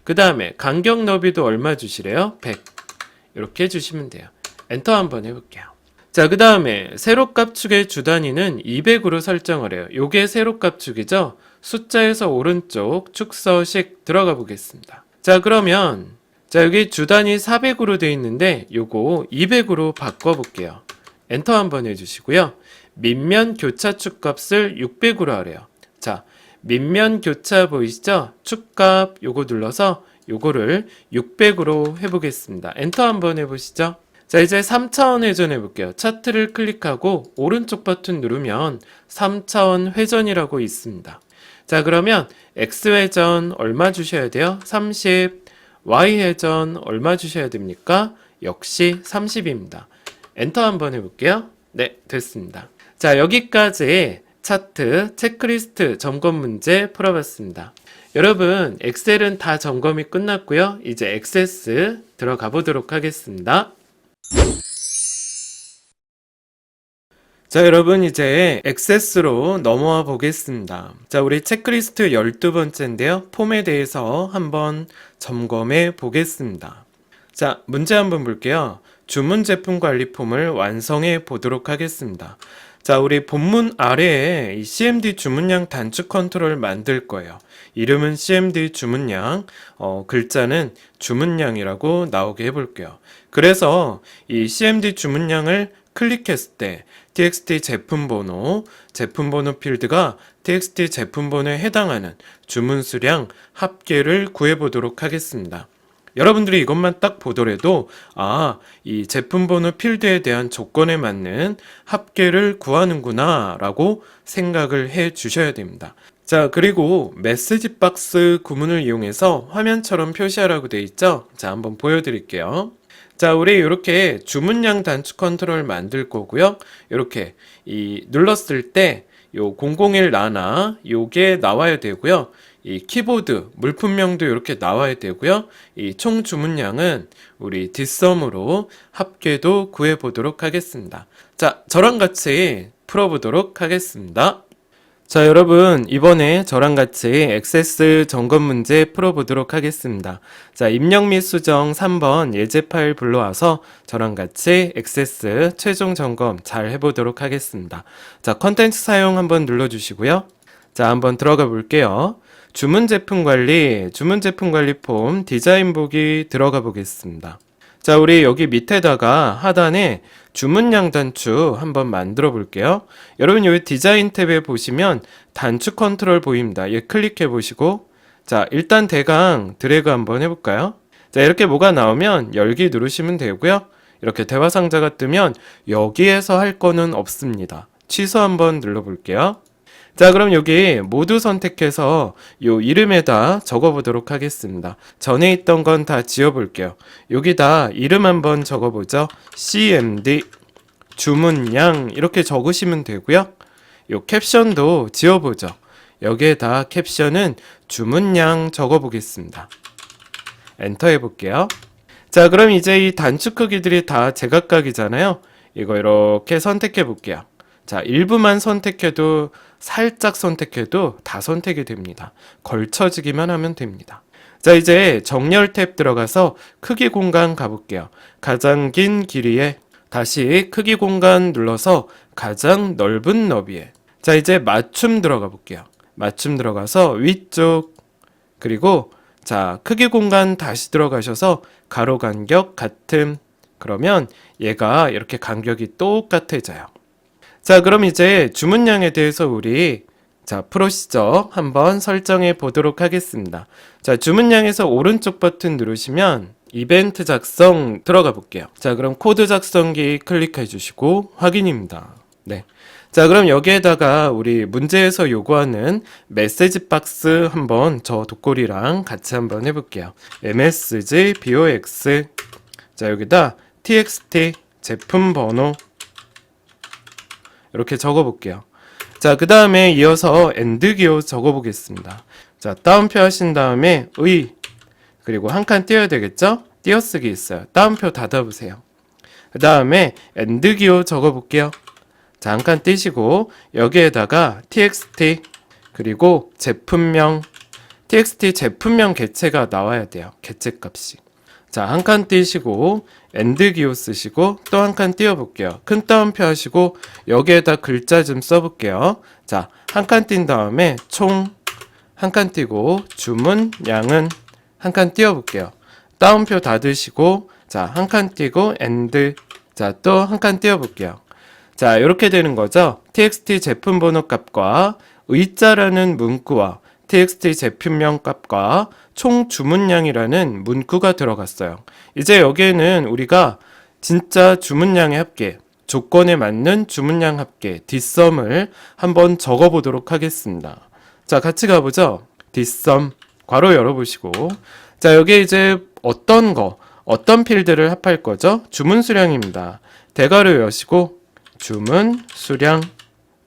그 다음에 간격 너비도 얼마 주시래요? 100. 이렇게 주시면 돼요. 엔터 한번 해볼게요. 자, 그 다음에 세로값 축의 주 단위는 200으로 설정하래요. 요게 세로값 축이죠? 숫자에서 오른쪽 축서식 들어가 보겠습니다. 자, 그러면 자, 여기 주 단위 400으로 되어 있는데 요거 200으로 바꿔볼게요. 엔터 한번 해주시고요. 밑면 교차 축 값을 600으로 하래요. 자, 밑면 교차 보이시죠? 축값 요거 눌러서 요거를 600으로 해보겠습니다. 엔터 한번 해보시죠. 자, 이제 3차원 회전 해볼게요. 차트를 클릭하고 오른쪽 버튼 누르면 3차원 회전이라고 있습니다. 자, 그러면 X회전 얼마 주셔야 돼요? 30. Y회전 얼마 주셔야 됩니까? 역시 30입니다. 엔터 한번 해볼게요. 네, 됐습니다. 자, 여기까지 차트, 체크리스트 점검 문제 풀어봤습니다. 여러분, 엑셀은 다 점검이 끝났고요. 이제 액세스 들어가 보도록 하겠습니다. 자, 여러분 이제 액세스로 넘어와 보겠습니다. 자, 우리 체크리스트 12번째인데요. 폼에 대해서 한번 점검해 보겠습니다. 자, 문제 한번 볼게요. 주문 제품 관리 폼을 완성해 보도록 하겠습니다. 자, 우리 본문 아래에 이 CMD 주문량 단축 컨트롤 만들 거예요. 이름은 CMD 주문량, 글자는 주문량이라고 나오게 해볼게요. 그래서 이 CMD 주문량을 클릭했을 때 txt 제품번호 필드가 txt 제품번호에 해당하는 주문 수량 합계를 구해보도록 하겠습니다. 여러분들이 이것만 딱 보더라도 이 제품번호 필드에 대한 조건에 맞는 합계를 구하는구나 라고 생각을 해 주셔야 됩니다. 자, 그리고 메시지 박스 구문을 이용해서 화면처럼 표시하라고 되어 있죠? 자, 한번 보여드릴게요. 자, 우리 이렇게 주문량 단축 컨트롤 만들 거고요. 이렇게 눌렀을 때 요 001 나나 요게 나와야 되고요. 이 키보드 물품명도 이렇게 나와야 되고요. 이 총 주문량은 우리 뒷섬으로 합계도 구해 보도록 하겠습니다. 자, 저랑 같이 풀어보도록 하겠습니다. 자, 여러분 이번에 저랑 같이 액세스 점검 문제 풀어보도록 하겠습니다. 자, 입력 및 수정 3번 예제 파일 불러와서 저랑 같이 액세스 최종 점검 잘 해보도록 하겠습니다. 자, 컨텐츠 사용 한번 눌러주시고요. 자, 한번 들어가 볼게요. 주문 제품 관리 폼 디자인 보기 들어가 보겠습니다. 자, 우리 여기 밑에다가 하단에 주문량 단축 한번 만들어 볼게요. 여러분 여기 디자인 탭에 보시면 단축 컨트롤 보입니다. 얘 클릭해 보시고 자, 일단 대강 드래그 한번 해볼까요? 자, 이렇게 뭐가 나오면 열기 누르시면 되고요. 이렇게 대화 상자가 뜨면 여기에서 할 거는 없습니다. 취소 한번 눌러 볼게요. 자, 그럼 여기 모두 선택해서 요 이름에다 적어 보도록 하겠습니다. 전에 있던 건 다 지워 볼게요. 여기다 이름 한번 적어 보죠. CMD. 주문량 이렇게 적으시면 되고요. 요 캡션도 지어보죠. 여기에다 캡션은 주문량 적어보겠습니다. 엔터 해볼게요. 자, 그럼 이제 이 단축 크기들이 다 제각각이잖아요. 이거 이렇게 선택해 볼게요. 자, 일부만 선택해도 살짝 선택해도 다 선택이 됩니다. 걸쳐지기만 하면 됩니다. 자, 이제 정렬 탭 들어가서 크기 공간 가볼게요. 가장 긴 길이에 다시 크기 공간 눌러서 가장 넓은 너비에. 자, 이제 맞춤 들어가 볼게요. 맞춤 들어가서 위쪽, 그리고 자, 크기 공간 다시 들어가셔서 가로 간격 같음. 그러면 얘가 이렇게 간격이 똑같아져요. 자, 그럼 이제 주문량에 대해서 우리 자, 프로시저 한번 설정해 보도록 하겠습니다. 자, 주문량에서 오른쪽 버튼 누르시면 이벤트 작성 들어가 볼게요. 자, 그럼 코드 작성기 클릭해 주시고 확인입니다. 네. 자, 그럼 여기에다가 우리 문제에서 요구하는 메시지 박스 한번 저 돋골이랑 같이 한번 해볼게요. MSG BOX. 자, 여기다 TXT 제품 번호 이렇게 적어볼게요. 자, 그 다음에 이어서 엔드 기호 적어보겠습니다. 자, 따옴표 하신 다음에 그리고 한 칸 띄어야 되겠죠? 띄어쓰기 있어요. 따옴표 닫아보세요. 그 다음에 엔드 기호 적어볼게요. 자, 한 칸 띄시고 여기에다가 txt 그리고 제품명 txt 제품명 객체가 나와야 돼요. 객체 값이. 자, 한 칸 띄시고 엔드 기호 쓰시고 또 한 칸 띄워볼게요. 큰 따옴표 하시고 여기에다 글자 좀 써볼게요. 자, 한 칸 띈 다음에 총 한 칸 띄고 주문량은 한 칸 띄워볼게요. 따옴표 닫으시고 자, 한 칸 띄고 엔드. 자, 또 한 칸 띄워볼게요. 자, 이렇게 되는 거죠. txt 제품 번호 값과 의자라는 문구와 txt 제품명 값과 총 주문량이라는 문구가 들어갔어요. 이제 여기에는 우리가 진짜 주문량의 합계, 조건에 맞는 주문량 합계, 뒷섬을 한번 적어보도록 하겠습니다. 자, 같이 가보죠. 뒷섬, 괄호 열어보시고. 자, 여기에 이제 어떤 필드를 합할 거죠? 주문 수량입니다. 대괄호 여시고, 주문 수량,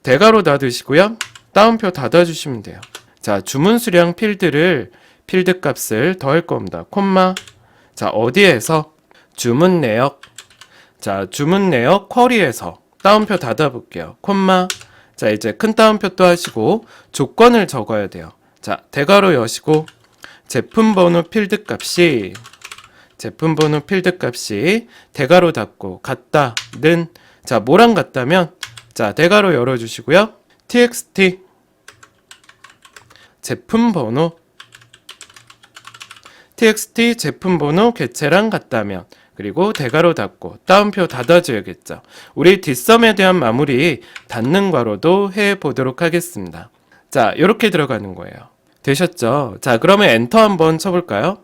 대괄호 닫으시고요. 따옴표 닫아주시면 돼요. 자, 주문 수량 필드 값을 더할 겁니다. 콤마. 자, 어디에서? 주문 내역. 자, 주문 내역 쿼리에서 따옴표 닫아볼게요. 콤마. 자, 이제 큰 따옴표 또 하시고 조건을 적어야 돼요. 자, 대괄호 여시고 제품 번호 필드 값이 대괄호 닫고 같다는 자, 뭐랑 같다면 자, 대괄호 열어주시고요. txt 제품 번호 txt 제품 번호 객체랑 같다면 그리고 대괄호 닫고 따옴표 닫아줘야겠죠. 우리 뒷섬에 대한 마무리 닫는 괄호도 해보도록 하겠습니다. 자, 이렇게 들어가는 거예요. 되셨죠? 자, 그러면 엔터 한번 쳐볼까요?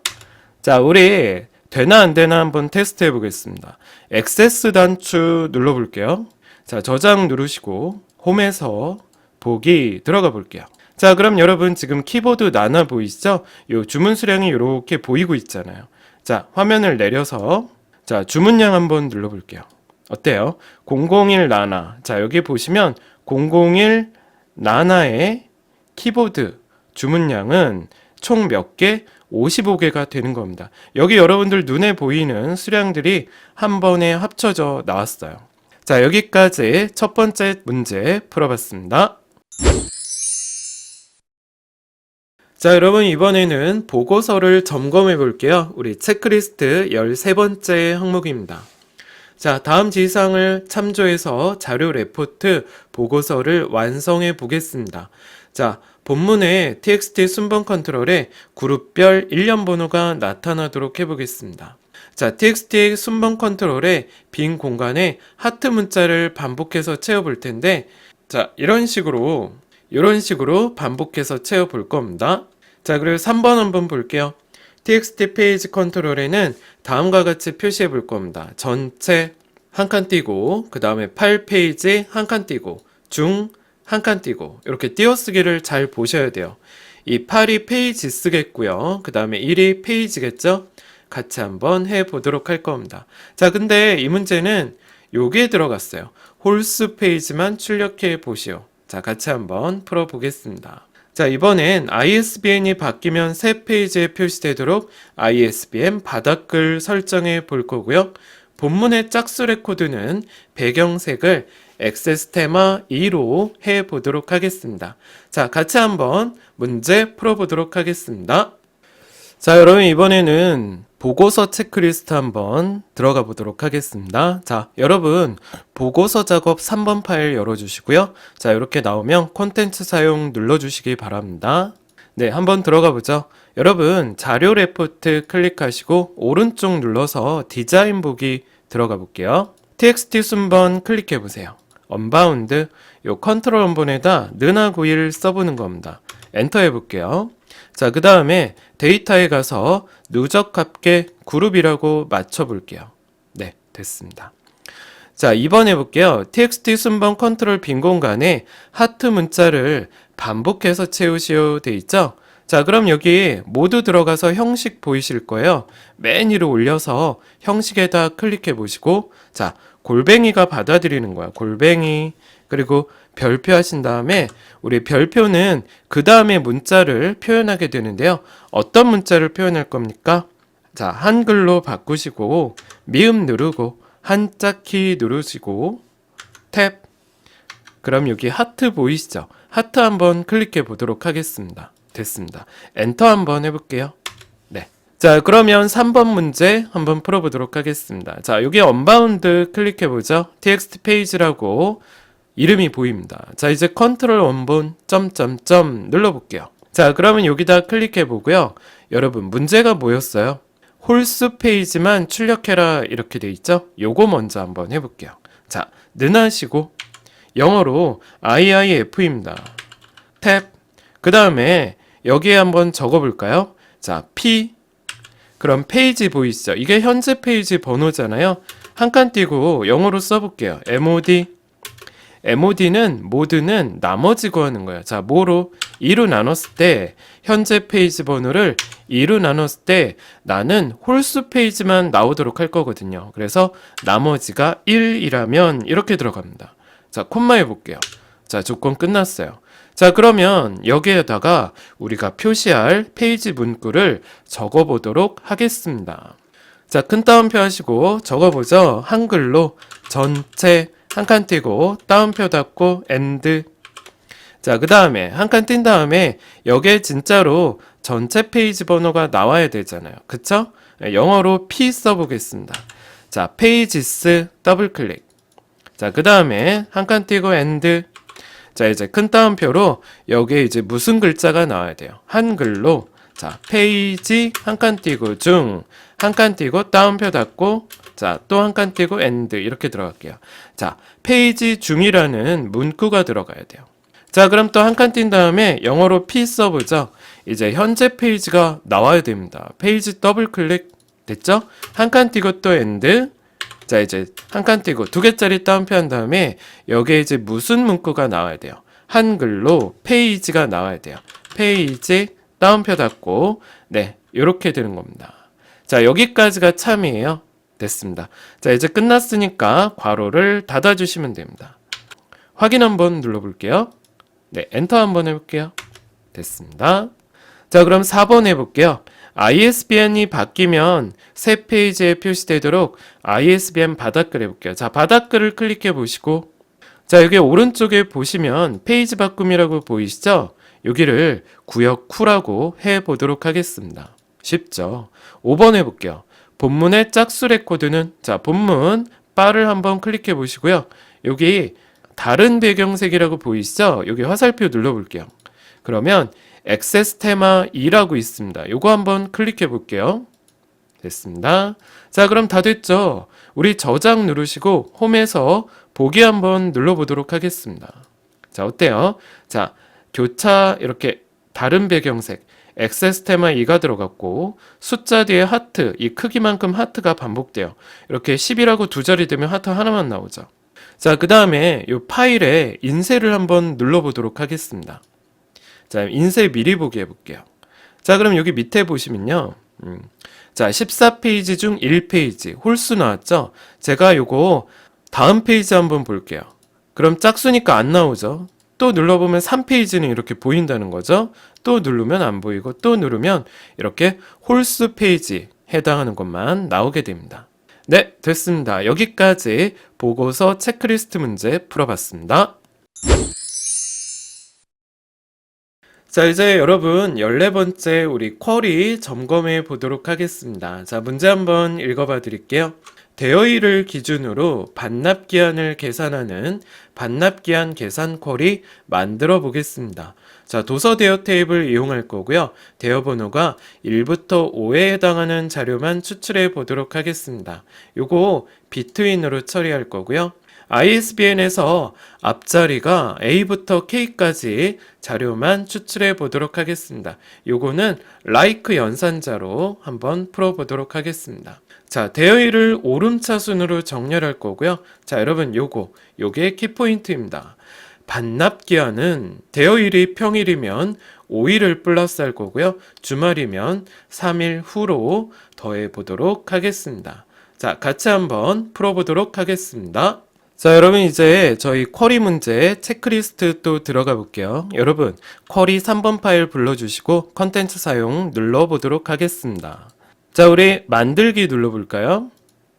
자, 우리 되나 안 되나 한번 테스트 해보겠습니다. 액세스 단추 눌러볼게요. 자, 저장 누르시고 홈에서 보기 들어가 볼게요. 자, 그럼 여러분 지금 키보드 나나 보이시죠? 요 주문 수량이 이렇게 보이고 있잖아요. 자, 화면을 내려서 자, 주문량 한번 눌러볼게요. 어때요? 001 나나. 자, 여기 보시면 001 나나의 키보드 주문량은 총 몇 개? 55개가 되는 겁니다. 여기 여러분들 눈에 보이는 수량들이 한 번에 합쳐져 나왔어요. 자, 여기까지 첫 번째 문제 풀어봤습니다. 자, 여러분 이번에는 보고서를 점검해 볼게요. 우리 체크리스트 13번째 항목입니다. 자, 다음 지시사항을 참조해서 자료 레포트 보고서를 완성해 보겠습니다. 자, 본문의 txt 순번 컨트롤에 그룹별 일련 번호가 나타나도록 해보겠습니다. 자, txt 순번 컨트롤에 빈 공간에 하트 문자를 반복해서 채워볼 텐데 자, 이런 식으로 반복해서 채워볼 겁니다. 자, 그리고 3번 한번 볼게요. txt 페이지 컨트롤에는 다음과 같이 표시해 볼 겁니다. 전체 한 칸 띄고 그 다음에 8페이지 한 칸 띄고 중 한 칸 띄고 이렇게 띄어쓰기를 잘 보셔야 돼요. 이 8이 페이지 쓰겠고요. 그 다음에 1이 페이지겠죠? 같이 한번 해보도록 할 겁니다. 자, 근데 이 문제는 여기에 들어갔어요. 홀수 페이지만 출력해 보시오. 자, 같이 한번 풀어보겠습니다. 자, 이번엔 ISBN이 바뀌면 새 페이지에 표시되도록 ISBN 바닥글 설정해 볼 거고요. 본문의 짝수 레코드는 배경색을 액세스 테마 2로 해 보도록 하겠습니다. 자, 같이 한번 문제 풀어보도록 하겠습니다. 자, 여러분 이번에는 보고서 체크리스트 한번 들어가 보도록 하겠습니다. 자, 여러분 보고서 작업 3번 파일 열어주시고요. 자, 이렇게 나오면 콘텐츠 사용 눌러주시기 바랍니다. 네, 한번 들어가 보죠. 여러분 자료 레포트 클릭하시고 오른쪽 눌러서 디자인 보기 들어가 볼게요. TXT 순번 클릭해 보세요. 언바운드, 요 컨트롤 원본에다 느나91 써보는 겁니다. 엔터 해볼게요. 자, 그 다음에 데이터에 가서 누적 합계 그룹이라고 맞춰볼게요. 네, 됐습니다. 자, 2번 해볼게요. txt 순번 컨트롤 빈 공간에 하트 문자를 반복해서 채우시오 돼 있죠? 자, 그럼 여기 모두 들어가서 형식 보이실 거예요. 맨 위로 올려서 형식에다 클릭해 보시고, 자, 골뱅이가 받아들이는 거야. 골뱅이. 그리고 별표 하신 다음에 우리 별표는 그 다음에 문자를 표현하게 되는데요. 어떤 문자를 표현할 겁니까? 자, 한글로 바꾸시고 미음 누르고 한자키 누르시고 탭. 그럼 여기 하트 보이시죠? 하트 한번 클릭해 보도록 하겠습니다. 됐습니다. 엔터 한번 해볼게요. 네. 자, 그러면 3번 문제 한번 풀어보도록 하겠습니다. 자, 여기 언바운드 클릭해 보죠. txt 페이지라고 이름이 보입니다. 자, 이제 컨트롤 원본 점점점 눌러볼게요. 자, 그러면 여기다 클릭해 보고요. 여러분 문제가 뭐였어요? 홀수 페이지만 출력해라 이렇게 돼 있죠? 요거 먼저 한번 해볼게요. 자, 능하시고 영어로 IIF입니다. 탭. 그 다음에 여기에 한번 적어볼까요? 자, P. 그럼 페이지 보이시죠? 이게 현재 페이지 번호잖아요. 한 칸 띄고 영어로 써볼게요. MOD. MOD는 모드는 나머지고 하는 거예요. 자, 뭐로? 2로 나눴을 때 현재 페이지 번호를 2로 나눴을 때 나는 홀수 페이지만 나오도록 할 거거든요. 그래서 나머지가 1이라면 이렇게 들어갑니다. 자, 콤마 해볼게요. 자, 조건 끝났어요. 자, 그러면 여기에다가 우리가 표시할 페이지 문구를 적어보도록 하겠습니다. 자, 큰 따옴표 하시고 적어보죠. 한글로 전체 한 칸 띄고 따옴표 닫고 엔드. 자, 그 다음에 한 칸 띈 다음에 여기에 진짜로 전체 페이지 번호가 나와야 되잖아요. 그쵸? 영어로 P 써보겠습니다. 자, 페이지스 더블 클릭. 자, 그 다음에 한 칸 띄고 엔드. 자, 이제 큰 따옴표로 여기에 이제 무슨 글자가 나와야 돼요? 한글로. 자, 페이지 한 칸 띄고 중, 한 칸 띄고 따옴표 닫고, 자, 또 한 칸 띄고 엔드 이렇게 들어갈게요. 자, 페이지 중이라는 문구가 들어가야 돼요. 자, 그럼 또 한 칸 띈 다음에 영어로 P 써보죠. 이제 현재 페이지가 나와야 됩니다. 페이지 더블 클릭 됐죠? 한 칸 띄고 또 엔드. 자, 이제 한 칸 띄고 두 개짜리 따옴표 한 다음에 여기에 이제 무슨 문구가 나와야 돼요? 한글로 페이지가 나와야 돼요. 페이지 따옴표 닫고, 네, 이렇게 되는 겁니다. 자, 여기까지가 참이에요. 됐습니다. 자, 이제 끝났으니까 괄호를 닫아주시면 됩니다. 확인 한번 눌러볼게요. 네, 엔터 한번 해볼게요. 됐습니다. 자, 그럼 4번 해볼게요. ISBN이 바뀌면 새 페이지에 표시되도록 ISBN 바닥글 해볼게요. 자, 바닥글을 클릭해 보시고, 자, 여기 오른쪽에 보시면 페이지 바꿈이라고 보이시죠? 여기를 구역 Q라고 해보도록 하겠습니다. 쉽죠? 5번 해볼게요. 본문의 짝수 레코드는, 자, 본문 바를 한번 클릭해 보시고요. 여기 다른 배경색이라고 보이시죠? 여기 화살표 눌러볼게요. 그러면 액세스 테마 2라고 있습니다. 요거 한번 클릭해 볼게요. 됐습니다. 자, 그럼 다 됐죠? 우리 저장 누르시고 홈에서 보기 한번 눌러보도록 하겠습니다. 자, 어때요? 자, 교차 이렇게 다른 배경색 액세스 테마 2가 들어갔고 숫자 뒤에 하트, 이 크기만큼 하트가 반복돼요. 이렇게 10이라고 두 자리 되면 하트 하나만 나오죠. 자, 그 다음에 이 파일에 인쇄를 한번 눌러보도록 하겠습니다. 자, 인쇄 미리 보기 해볼게요. 자, 그럼 여기 밑에 보시면요. 자, 14페이지 중 1페이지 홀수 나왔죠? 제가 요거 다음 페이지 한번 볼게요. 그럼 짝수니까 안 나오죠. 또 눌러보면 3페이지는 이렇게 보인다는 거죠. 또 누르면 안 보이고 또 누르면 이렇게 홀수 페이지 해당하는 것만 나오게 됩니다. 네, 됐습니다. 여기까지 보고서 체크리스트 문제 풀어봤습니다. 자, 이제 여러분 14번째 우리 쿼리 점검해 보도록 하겠습니다. 자, 문제 한번 읽어봐 드릴게요. 대여일을 기준으로 반납기한을 계산하는 반납기한 계산 쿼리 만들어 보겠습니다. 자, 도서 대여 테이블 이용할 거고요. 대여 번호가 1부터 5에 해당하는 자료만 추출해 보도록 하겠습니다. 요거 비트윈으로 처리할 거고요. ISBN에서 앞자리가 A부터 K까지 자료만 추출해 보도록 하겠습니다. 요거는 like 연산자로 한번 풀어보도록 하겠습니다. 자, 대여일을 오름차순으로 정렬할 거고요. 자, 여러분 요게 키포인트입니다. 반납기한은 대여일이 평일이면 5일을 플러스할 거고요. 주말이면 3일 후로 더해 보도록 하겠습니다. 자, 같이 한번 풀어보도록 하겠습니다. 자, 여러분 이제 저희 쿼리 문제 체크리스트 또 들어가 볼게요. 여러분 쿼리 3번 파일 불러주시고 컨텐츠 사용 눌러보도록 하겠습니다. 자, 우리 만들기 눌러볼까요?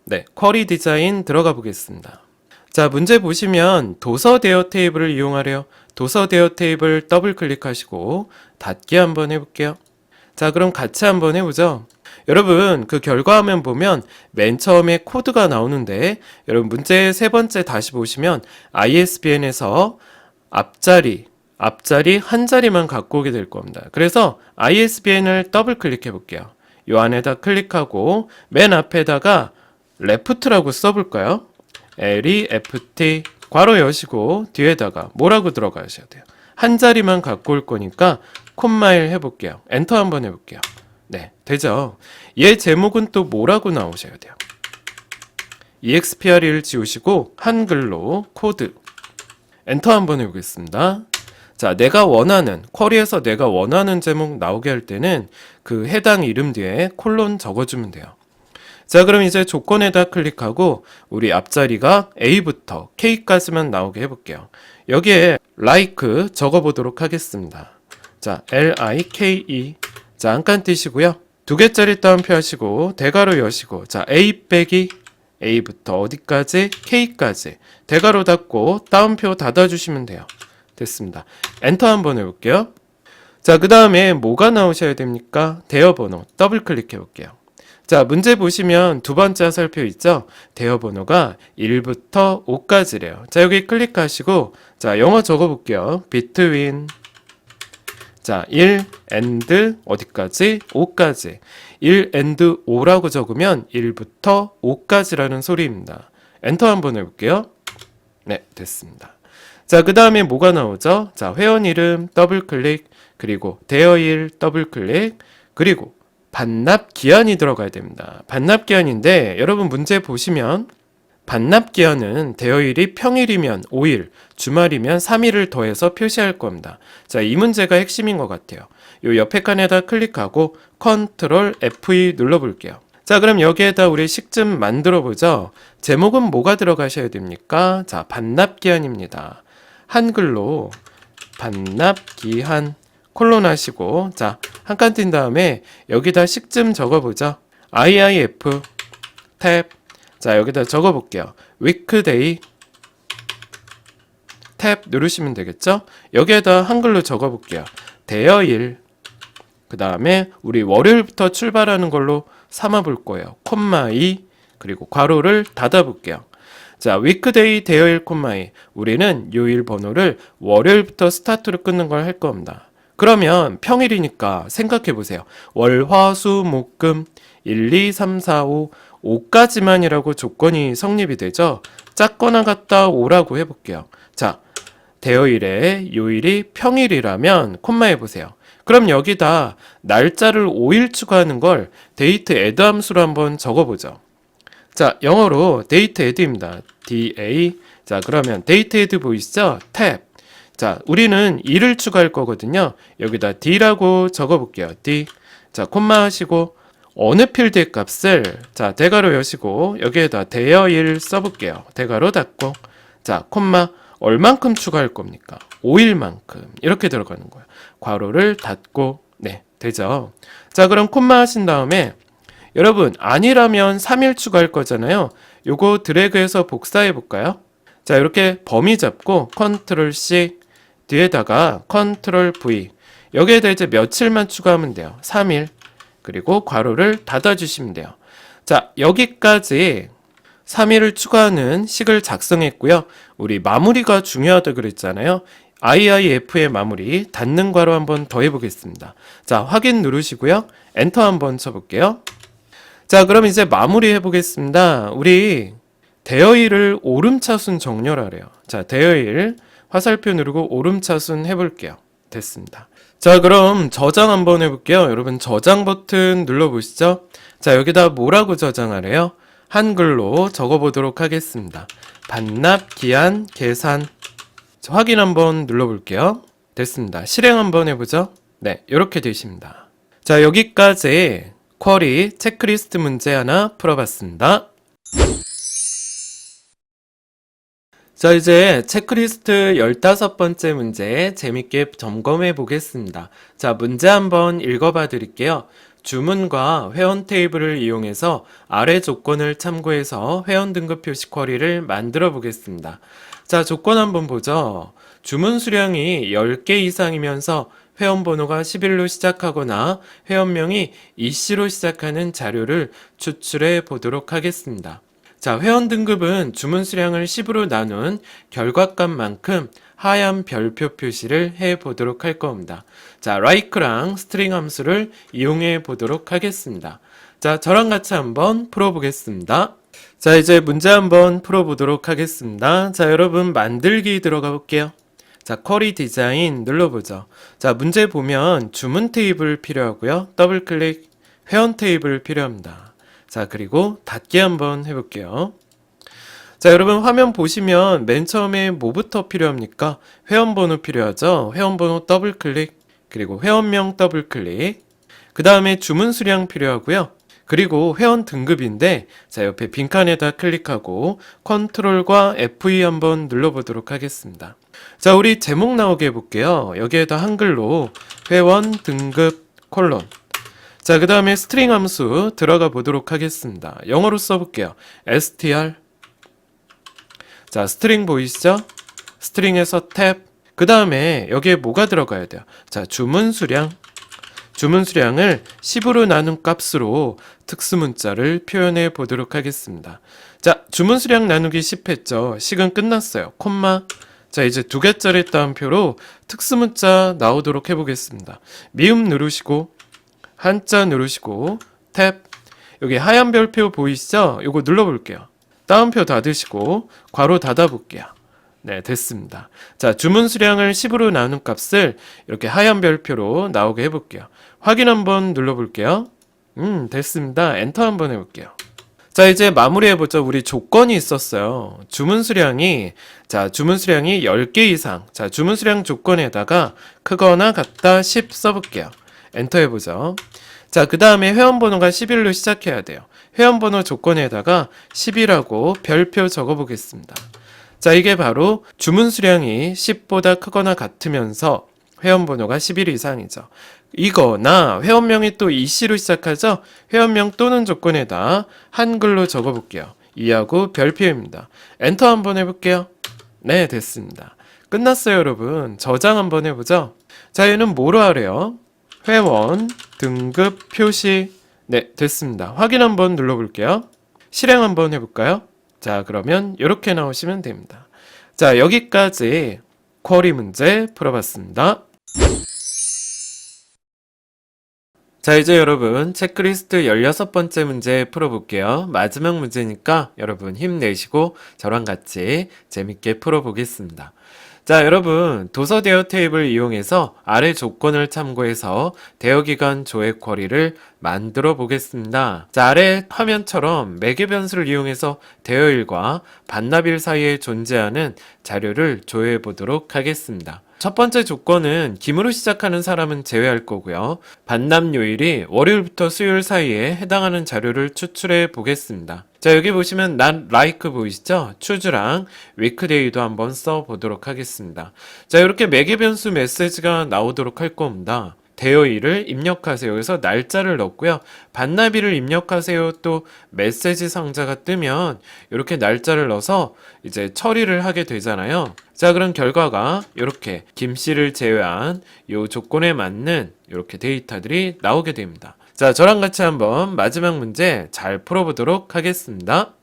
네, 쿼리 디자인 들어가 보겠습니다. 자, 문제 보시면 도서 대여 테이블을 이용하래요. 도서 대여 테이블 더블 클릭하시고 닫기 한번 해볼게요. 자, 그럼 같이 한번 해보죠. 여러분 그 결과화면 보면 맨 처음에 코드가 나오는데 여러분 문제 세 번째 다시 보시면 ISBN에서 앞자리 한 자리만 갖고 오게 될 겁니다. 그래서 ISBN을 더블 클릭해 볼게요. 요 안에다 클릭하고 맨 앞에다가 left라고 써볼까요? left 괄호 여시고 뒤에다가 뭐라고 들어가셔야 돼요. 한 자리만 갖고 올 거니까 콤마일 해볼게요. 엔터 한번 해볼게요. 네, 되죠? 얘 제목은 또 뭐라고 나오셔야 돼요? EXPRE를 지우시고 한글로 코드 엔터 한번 해보겠습니다. 자, 내가 원하는 쿼리에서 내가 원하는 제목 나오게 할 때는 그 해당 이름 뒤에 콜론 적어주면 돼요. 자, 그럼 이제 조건에다 클릭하고 우리 앞자리가 A부터 K까지만 나오게 해볼게요. 여기에 like 적어보도록 하겠습니다. 자, like 자, 한 칸 띄시고요. 2개짜리 따옴표 하시고 대괄호 여시고 자, A 빼기 A부터 어디까지? K까지 대괄호 닫고 따옴표 닫아주시면 돼요. 됐습니다. 엔터 한번 해볼게요. 자, 그 다음에 뭐가 나오셔야 됩니까? 대여번호 더블 클릭해 볼게요. 자, 문제 보시면 두 번째 화살표 있죠? 대여번호가 1부터 5까지래요. 자, 여기 클릭하시고 자, 영어 적어볼게요. between 자, 1 and 어디까지? 5까지. 1 and 5라고 적으면 1부터 5까지라는 소리입니다. 엔터 한번 해볼게요. 네, 됐습니다. 자, 그 다음에 뭐가 나오죠? 자, 회원 이름 더블 클릭, 그리고 대여일 더블 클릭, 그리고 반납 기한이 들어가야 됩니다. 반납 기한인데 여러분 문제 보시면 반납 기한은 대여일이 평일이면 5일, 주말이면 3일을 더해서 표시할 겁니다. 자, 이 문제가 핵심인 것 같아요. 요 옆에 칸에다 클릭하고 컨트롤 F2 눌러볼게요. 자, 그럼 여기에다 우리 식좀 만들어 보죠. 제목은 뭐가 들어가셔야 됩니까? 자, 반납 기한입니다. 한글로 반납 기한 콜론 하시고 자, 한 칸 띈 다음에 여기다 식좀 적어보죠. IIF 탭 자, 여기다 적어볼게요. weekday 탭 누르시면 되겠죠? 여기에다 한글로 적어볼게요. 대여일 그 다음에 우리 월요일부터 출발하는 걸로 삼아볼 거예요. 콤마 2 그리고 괄호를 닫아볼게요. 자, weekday 대여일 콤마 2 우리는 요일 번호를 월요일부터 스타트로 끊는 걸 할 겁니다. 그러면 평일이니까 생각해보세요. 월, 화, 수, 목, 금 1, 2, 3, 4, 5까지만이라고 조건이 성립이 되죠. 작거나 같다 5라고 해볼게요. 자, 대여일에 요일이 평일이라면 콤마 해보세요. 그럼 여기다 날짜를 5일 추가하는 걸 데이트 애드 함수로 한번 적어보죠. 자, 영어로 데이트 애드입니다. DA 자, 그러면 데이트 애드 보이시죠? 탭 자, 우리는 2를 추가할 거거든요. 여기다 D라고 적어볼게요. D 자, 콤마 하시고 어느 필드의 값을 자 대괄호 여시고 여기에다 대여일 써볼게요. 대괄호 닫고 자 콤마 얼만큼 추가할 겁니까? 5일만큼 이렇게 들어가는 거예요. 괄호를 닫고 네 되죠. 자 그럼 콤마 하신 다음에 여러분 아니라면 3일 추가할 거잖아요. 요거 드래그해서 복사해 볼까요? 자 이렇게 범위 잡고 컨트롤 C 뒤에다가 컨트롤 V 여기에다 이제 며칠만 추가하면 돼요. 3일 그리고 괄호를 닫아주시면 돼요. 자 여기까지 3일을 추가하는 식을 작성했고요. 우리 마무리가 중요하다 그랬잖아요. IIF의 마무리 닫는 괄호 한번 더 해보겠습니다. 자 확인 누르시고요. 엔터 한번 쳐볼게요. 자 그럼 이제 마무리 해보겠습니다. 우리 대여일을 오름차순 정렬하래요. 자 대여일 화살표 누르고 오름차순 해볼게요. 됐습니다. 자 그럼 저장 한번 해볼게요. 여러분 저장 버튼 눌러보시죠. 자 여기다 뭐라고 저장하래요? 한글로 적어보도록 하겠습니다. 반납 기한 계산 자, 확인 한번 눌러볼게요. 됐습니다. 실행 한번 해보죠. 네 이렇게 되십니다. 자 여기까지 쿼리 체크리스트 문제 하나 풀어봤습니다. 자 이제 체크리스트 15번째 문제 재밌게 점검해 보겠습니다. 자 문제 한번 읽어봐 드릴게요. 주문과 회원 테이블을 이용해서 아래 조건을 참고해서 회원 등급 표시 쿼리를 만들어 보겠습니다. 자 조건 한번 보죠. 주문 수량이 10개 이상이면서 회원 번호가 11로 시작하거나 회원명이 이씨로 시작하는 자료를 추출해 보도록 하겠습니다. 자, 회원 등급은 주문 수량을 10으로 나눈 결과값만큼 하얀 별표 표시를 해 보도록 할 겁니다. 자, like랑 스트링 함수를 이용해 보도록 하겠습니다. 자, 저랑 같이 한번 풀어보겠습니다. 자, 이제 문제 한번 풀어보도록 하겠습니다. 자, 여러분 만들기 들어가 볼게요. 자, 쿼리 디자인 눌러보죠. 자, 문제 보면 주문 테이블 필요하고요. 더블 클릭 회원 테이블 필요합니다. 자 그리고 닫기 한번 해볼게요. 자 여러분 화면 보시면 맨 처음에 뭐부터 필요합니까? 회원번호 필요하죠. 회원번호 더블 클릭 그리고 회원명 더블 클릭 그 다음에 주문 수량 필요하고요. 그리고 회원 등급인데 자 옆에 빈칸에다 클릭하고 컨트롤과 F2 한번 눌러보도록 하겠습니다. 자 우리 제목 나오게 해볼게요. 여기에다 한글로 회원 등급 콜론 자, 그 다음에 스트링 함수 들어가 보도록 하겠습니다. 영어로 써볼게요. str 자, 스트링 보이시죠? 스트링에서 탭 그 다음에 여기에 뭐가 들어가야 돼요? 자, 주문 수량을 10으로 나눈 값으로 특수문자를 표현해 보도록 하겠습니다. 자, 주문 수량 나누기 10 했죠? 식은 끝났어요. 콤마 자, 이제 두 개짜리 따옴표로 특수문자 나오도록 해보겠습니다. 미음 누르시고 한자 누르시고 탭 여기 하얀 별표 보이시죠? 이거 눌러볼게요. 따옴표 닫으시고 괄호 닫아볼게요. 네 됐습니다. 자 주문 수량을 10으로 나눈 값을 이렇게 하얀 별표로 나오게 해볼게요. 확인 한번 눌러볼게요. 됐습니다. 엔터 한번 해볼게요. 자 이제 마무리해보죠. 우리 조건이 있었어요. 주문 수량이 10개 이상 자 주문 수량 조건에다가 크거나 같다 10 써볼게요. 엔터 해보죠. 자, 그 다음에 회원번호가 11로 시작해야 돼요. 회원번호 조건에다가 10이라고 별표 적어보겠습니다. 자, 이게 바로 주문 수량이 10보다 크거나 같으면서 회원번호가 11 이상이죠. 이거나 회원명이 또 이씨로 시작하죠. 회원명 또는 조건에다 한글로 적어볼게요. 이하고 별표입니다. 엔터 한번 해볼게요. 네, 됐습니다. 끝났어요, 여러분. 저장 한번 해보죠. 자, 얘는 뭐로 하래요? 회원 등급 표시 네 됐습니다. 확인 한번 눌러볼게요. 실행 한번 해볼까요? 자 그러면 이렇게 나오시면 됩니다. 자 여기까지 쿼리 문제 풀어봤습니다. 자 이제 여러분 체크리스트 16번째 문제 풀어볼게요. 마지막 문제니까 여러분 힘내시고 저랑 같이 재밌게 풀어보겠습니다. 자 여러분 도서 대여 테이블 이용해서 아래 조건을 참고해서 대여기간 조회 쿼리를 만들어 보겠습니다. 자 아래 화면처럼 매개 변수를 이용해서 대여일과 반납일 사이에 존재하는 자료를 조회해 보도록 하겠습니다. 첫 번째 조건은 김으로 시작하는 사람은 제외할 거고요. 반납 요일이 월요일부터 수요일 사이에 해당하는 자료를 추출해 보겠습니다. 자, 여기 보시면 not like 보이시죠? 추주랑 weekday도 한번 써 보도록 하겠습니다. 자, 이렇게 매개 변수 메시지가 나오도록 할 겁니다. 대여일을 입력하세요. 그래서 날짜를 넣고요. 반납일을 입력하세요. 또 메시지 상자가 뜨면 이렇게 날짜를 넣어서 이제 처리를 하게 되잖아요. 자, 그럼 결과가 이렇게 김씨를 제외한 이 조건에 맞는 이렇게 데이터들이 나오게 됩니다. 자, 저랑 같이 한번 마지막 문제 잘 풀어보도록 하겠습니다.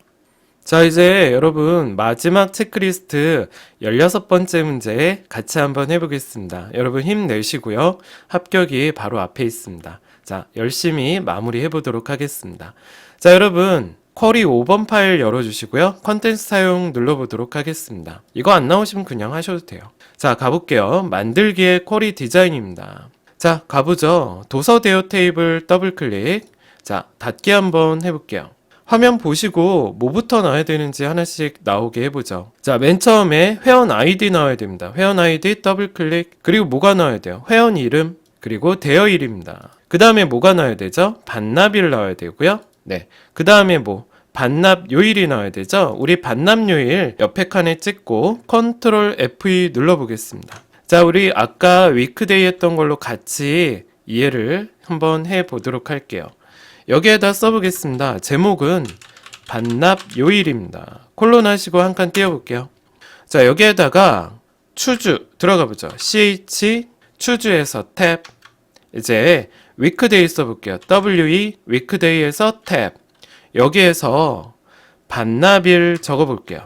자, 이제 여러분 마지막 체크리스트 16번째 문제 같이 한번 해보겠습니다. 여러분 힘내시고요. 합격이 바로 앞에 있습니다. 자, 열심히 마무리 해보도록 하겠습니다. 자, 여러분 쿼리 5번 파일 열어주시고요. 컨텐츠 사용 눌러보도록 하겠습니다. 이거 안 나오시면 그냥 하셔도 돼요. 자, 가볼게요. 만들기의 쿼리 디자인입니다. 자, 가보죠. 도서 대여 테이블 더블 클릭. 자, 닫기 한번 해볼게요. 화면 보시고 뭐부터 나와야 되는지 하나씩 나오게 해보죠. 자, 맨 처음에 회원 아이디 나와야 됩니다. 회원 아이디 더블 클릭. 그리고 뭐가 나와야 돼요? 회원 이름 그리고 대여일입니다. 그 다음에 뭐가 나와야 되죠? 반납일 나와야 되고요. 네, 그 다음에 뭐 반납 요일이 나와야 되죠? 우리 반납 요일 옆에 칸에 찍고 컨트롤 F2 눌러보겠습니다. 자, 우리 아까 위크데이 했던 걸로 같이 이해를 한번 해보도록 할게요. 여기에다 써보겠습니다. 제목은 반납 요일입니다. 콜론 하시고 한 칸 띄워볼게요. 자, 여기에다가 추주 들어가 보죠. ch 추주에서 탭. 이제 weekday 써볼게요. we weekday에서 탭. 여기에서 반납일 적어볼게요.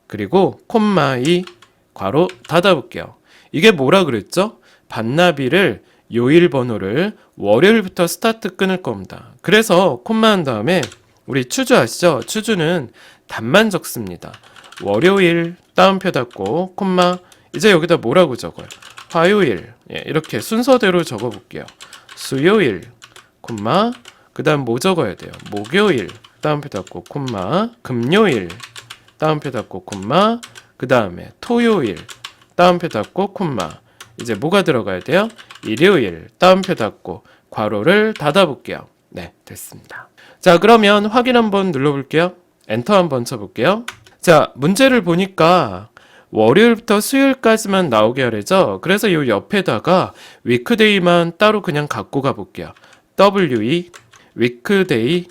그리고 콤마 2 괄호 닫아볼게요. 이게 뭐라 그랬죠? 반납일을 요일 번호를 월요일부터 스타트 끊을 겁니다. 그래서 콤마 한 다음에 우리 추주 아시죠? 추주는 답만 적습니다. 월요일 따옴표 닫고 콤마 이제 여기다 뭐라고 적어요? 화요일 이렇게 순서대로 적어볼게요. 수요일 콤마 그 다음 뭐 적어야 돼요? 목요일 따옴표 닫고 콤마 금요일 따옴표 닫고 콤마 그 다음에 토요일 따옴표 닫고 콤마 이제 뭐가 들어가야 돼요? 일요일 따옴표 닫고 괄호를 닫아볼게요. 네, 됐습니다. 자, 그러면 확인 한번 눌러볼게요. 엔터 한번 쳐볼게요. 자, 문제를 보니까 월요일부터 수요일까지만 나오게 하래죠. 그래서 이 옆에다가 위크데이만 따로 그냥 갖고 가볼게요. we 위크데이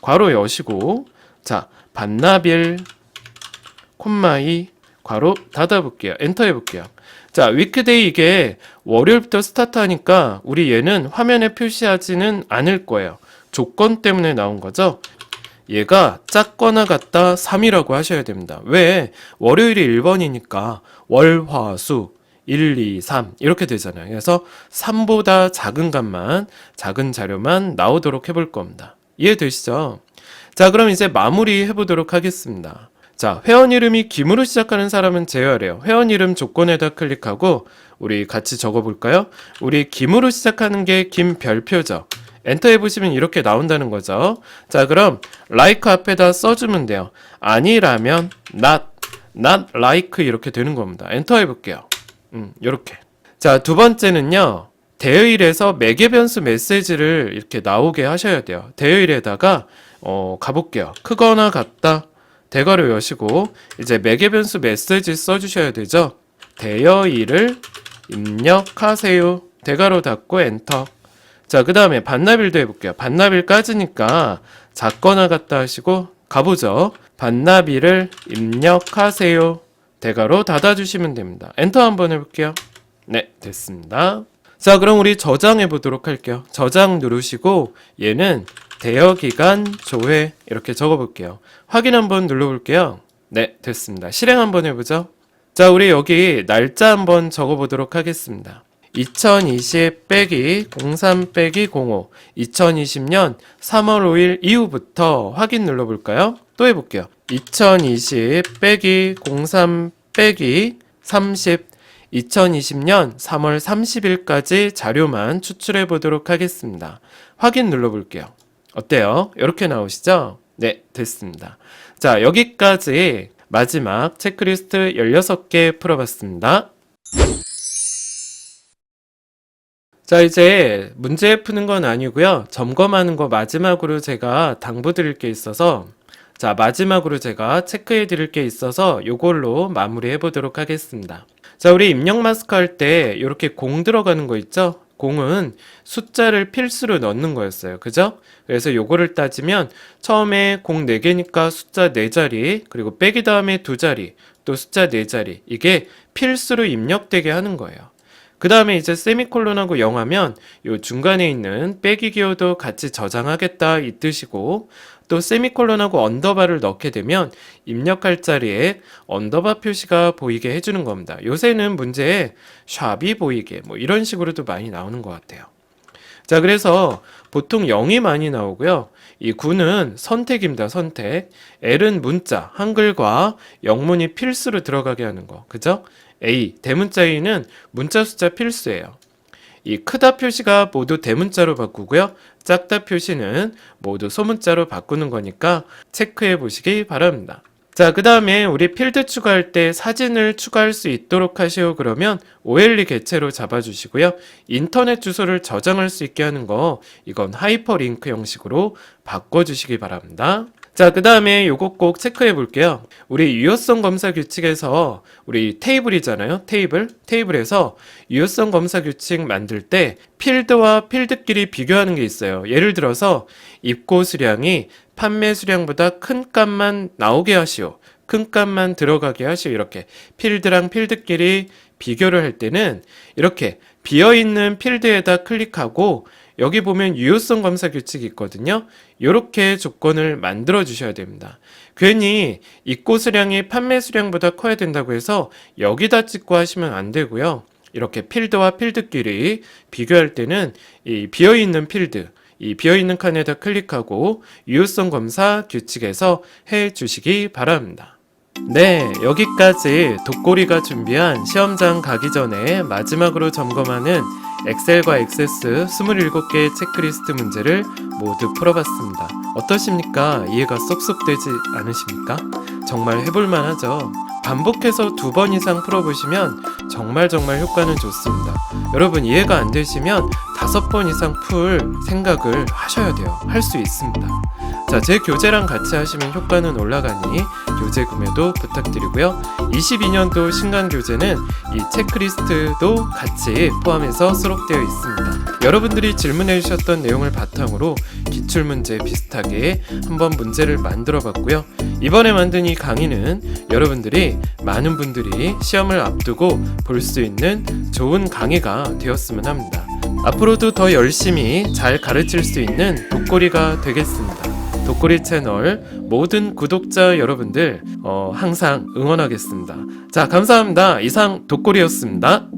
괄호 여시고 자, 반납일 콤마 2 괄호 닫아볼게요. 엔터 해볼게요. 자, 위크데이 이게 월요일부터 스타트하니까 우리 얘는 화면에 표시하지는 않을 거예요. 조건 때문에 나온 거죠. 얘가 작거나 같다 3이라고 하셔야 됩니다. 왜? 월요일이 1번이니까 월, 화, 수 1, 2, 3 이렇게 되잖아요. 그래서 3보다 작은 값만 작은 자료만 나오도록 해볼 겁니다. 이해되시죠? 자, 그럼 이제 마무리 해보도록 하겠습니다. 자, 회원 이름이 김으로 시작하는 사람은 제외하래요. 회원 이름 조건에다 클릭하고 우리 같이 적어볼까요? 우리 김으로 시작하는 게 김별표죠. 엔터 해보시면 이렇게 나온다는 거죠. 자, 그럼 like 앞에다 써주면 돼요. 아니라면 not like 이렇게 되는 겁니다. 엔터 해볼게요. 이렇게. 자, 두 번째는요. 대여일에서 매개 변수 메시지를 이렇게 나오게 하셔야 돼요. 대여일에다가 가볼게요. 크거나 같다. 대괄호 여시고 이제 매개 변수 메시지 써주셔야 되죠. 대여일을 입력하세요. 대괄호 닫고 엔터. 자, 그 다음에 반납일도 해볼게요. 반납일까지니까 작거나 같다 하시고 가보죠. 반납일을 입력하세요. 대괄호 닫아주시면 됩니다. 엔터 한번 해볼게요. 네, 됐습니다. 자, 그럼 우리 저장해 보도록 할게요. 저장 누르시고 얘는 대여기간 조회 이렇게 적어볼게요. 확인 한번 눌러볼게요. 네, 됐습니다. 실행 한번 해보죠. 자, 우리 여기 날짜 한번 적어보도록 하겠습니다. 2020 빼기 03 빼기 05 2020년 3월 5일 이후부터 확인 눌러볼까요? 또 해볼게요. 2020 빼기 03 빼기 30 2020년 3월 30일까지 자료만 추출해 보도록 하겠습니다. 확인 눌러볼게요. 어때요? 이렇게 나오시죠? 네, 됐습니다. 자, 여기까지 마지막 체크리스트 16개 풀어봤습니다. 자, 이제 문제 푸는 건 아니고요. 점검하는 거 마지막으로 제가 당부드릴 게 있어서, 자, 마지막으로 제가 체크해 드릴 게 있어서 요걸로 마무리해 보도록 하겠습니다. 자, 우리 입력 마스크 할 때 이렇게 공 들어가는 거 있죠? 공은 숫자를 필수로 넣는 거였어요. 그죠? 그래서 요거를 따지면 처음에 공 4개니까 숫자 4자리, 그리고 빼기 다음에 2자리, 또 숫자 4자리. 이게 필수로 입력되게 하는 거예요. 그 다음에 이제 세미콜론하고 0하면 요 중간에 있는 빼기 기호도 같이 저장하겠다 이 뜻이고, 또 세미콜론하고 언더바를 넣게 되면 입력할 자리에 언더바 표시가 보이게 해주는 겁니다. 요새는 문제에 샵이 보이게 뭐 이런 식으로도 많이 나오는 것 같아요. 자, 그래서 보통 0이 많이 나오고요. 이 9는 선택입니다. 선택. L은 문자, 한글과 영문이 필수로 들어가게 하는 거. 그죠? A, 대문자 A는 문자 숫자 필수예요. 이 크다 표시가 모두 대문자로 바꾸고요. 작다 표시는 모두 소문자로 바꾸는 거니까 체크해 보시기 바랍니다. 자, 그 다음에 우리 필드 추가할 때 사진을 추가할 수 있도록 하시오 그러면 OLE 개체로 잡아주시고요. 인터넷 주소를 저장할 수 있게 하는 거, 이건 하이퍼링크 형식으로 바꿔주시기 바랍니다. 자, 그 다음에 요거 꼭 체크해 볼게요. 우리 유효성 검사 규칙에서 우리 테이블이잖아요. 테이블에서 유효성 검사 규칙 만들 때 필드와 필드끼리 비교하는 게 있어요. 예를 들어서 입고 수량이 판매 수량보다 큰 값만 나오게 하시오. 큰 값만 들어가게 하시오. 이렇게 필드랑 필드끼리 비교를 할 때는 이렇게 비어있는 필드에다 클릭하고 여기 보면 유효성 검사 규칙이 있거든요. 이렇게 조건을 만들어 주셔야 됩니다. 괜히 입고 수량이 판매 수량보다 커야 된다고 해서 여기다 찍고 하시면 안 되고요. 이렇게 필드와 필드끼리 비교할 때는 이 비어있는 필드, 이 비어있는 칸에다 클릭하고 유효성 검사 규칙에서 해 주시기 바랍니다. 네, 여기까지 독고리가 준비한 시험장 가기 전에 마지막으로 점검하는 엑셀과 액세스 27개의 체크리스트 문제를 모두 풀어봤습니다. 어떠십니까? 이해가 쏙쏙 되지 않으십니까? 정말 해볼만 하죠? 반복해서 2번 이상 풀어보시면 정말 효과는 좋습니다. 여러분 이해가 안 되시면 5번 이상 풀 생각을 하셔야 돼요. 할 수 있습니다. 자, 제 교재랑 같이 하시면 효과는 올라가니 교재 구매도 부탁드리고요. 22년도 신간 교재는 이 체크리스트도 같이 포함해서 수록되어 있습니다. 여러분들이 질문해 주셨던 내용을 바탕으로 기출문제 비슷하게 한번 문제를 만들어 봤고요. 이번에 만든 이 강의는 여러분들이 많은 분들이 시험을 앞두고 볼 수 있는 좋은 강의가 되었으면 합니다. 앞으로도 더 열심히 잘 가르칠 수 있는 독고리가 되겠습니다. 독고리 채널 모든 구독자 여러분들 항상 응원하겠습니다. 자, 감사합니다. 이상 독고리였습니다.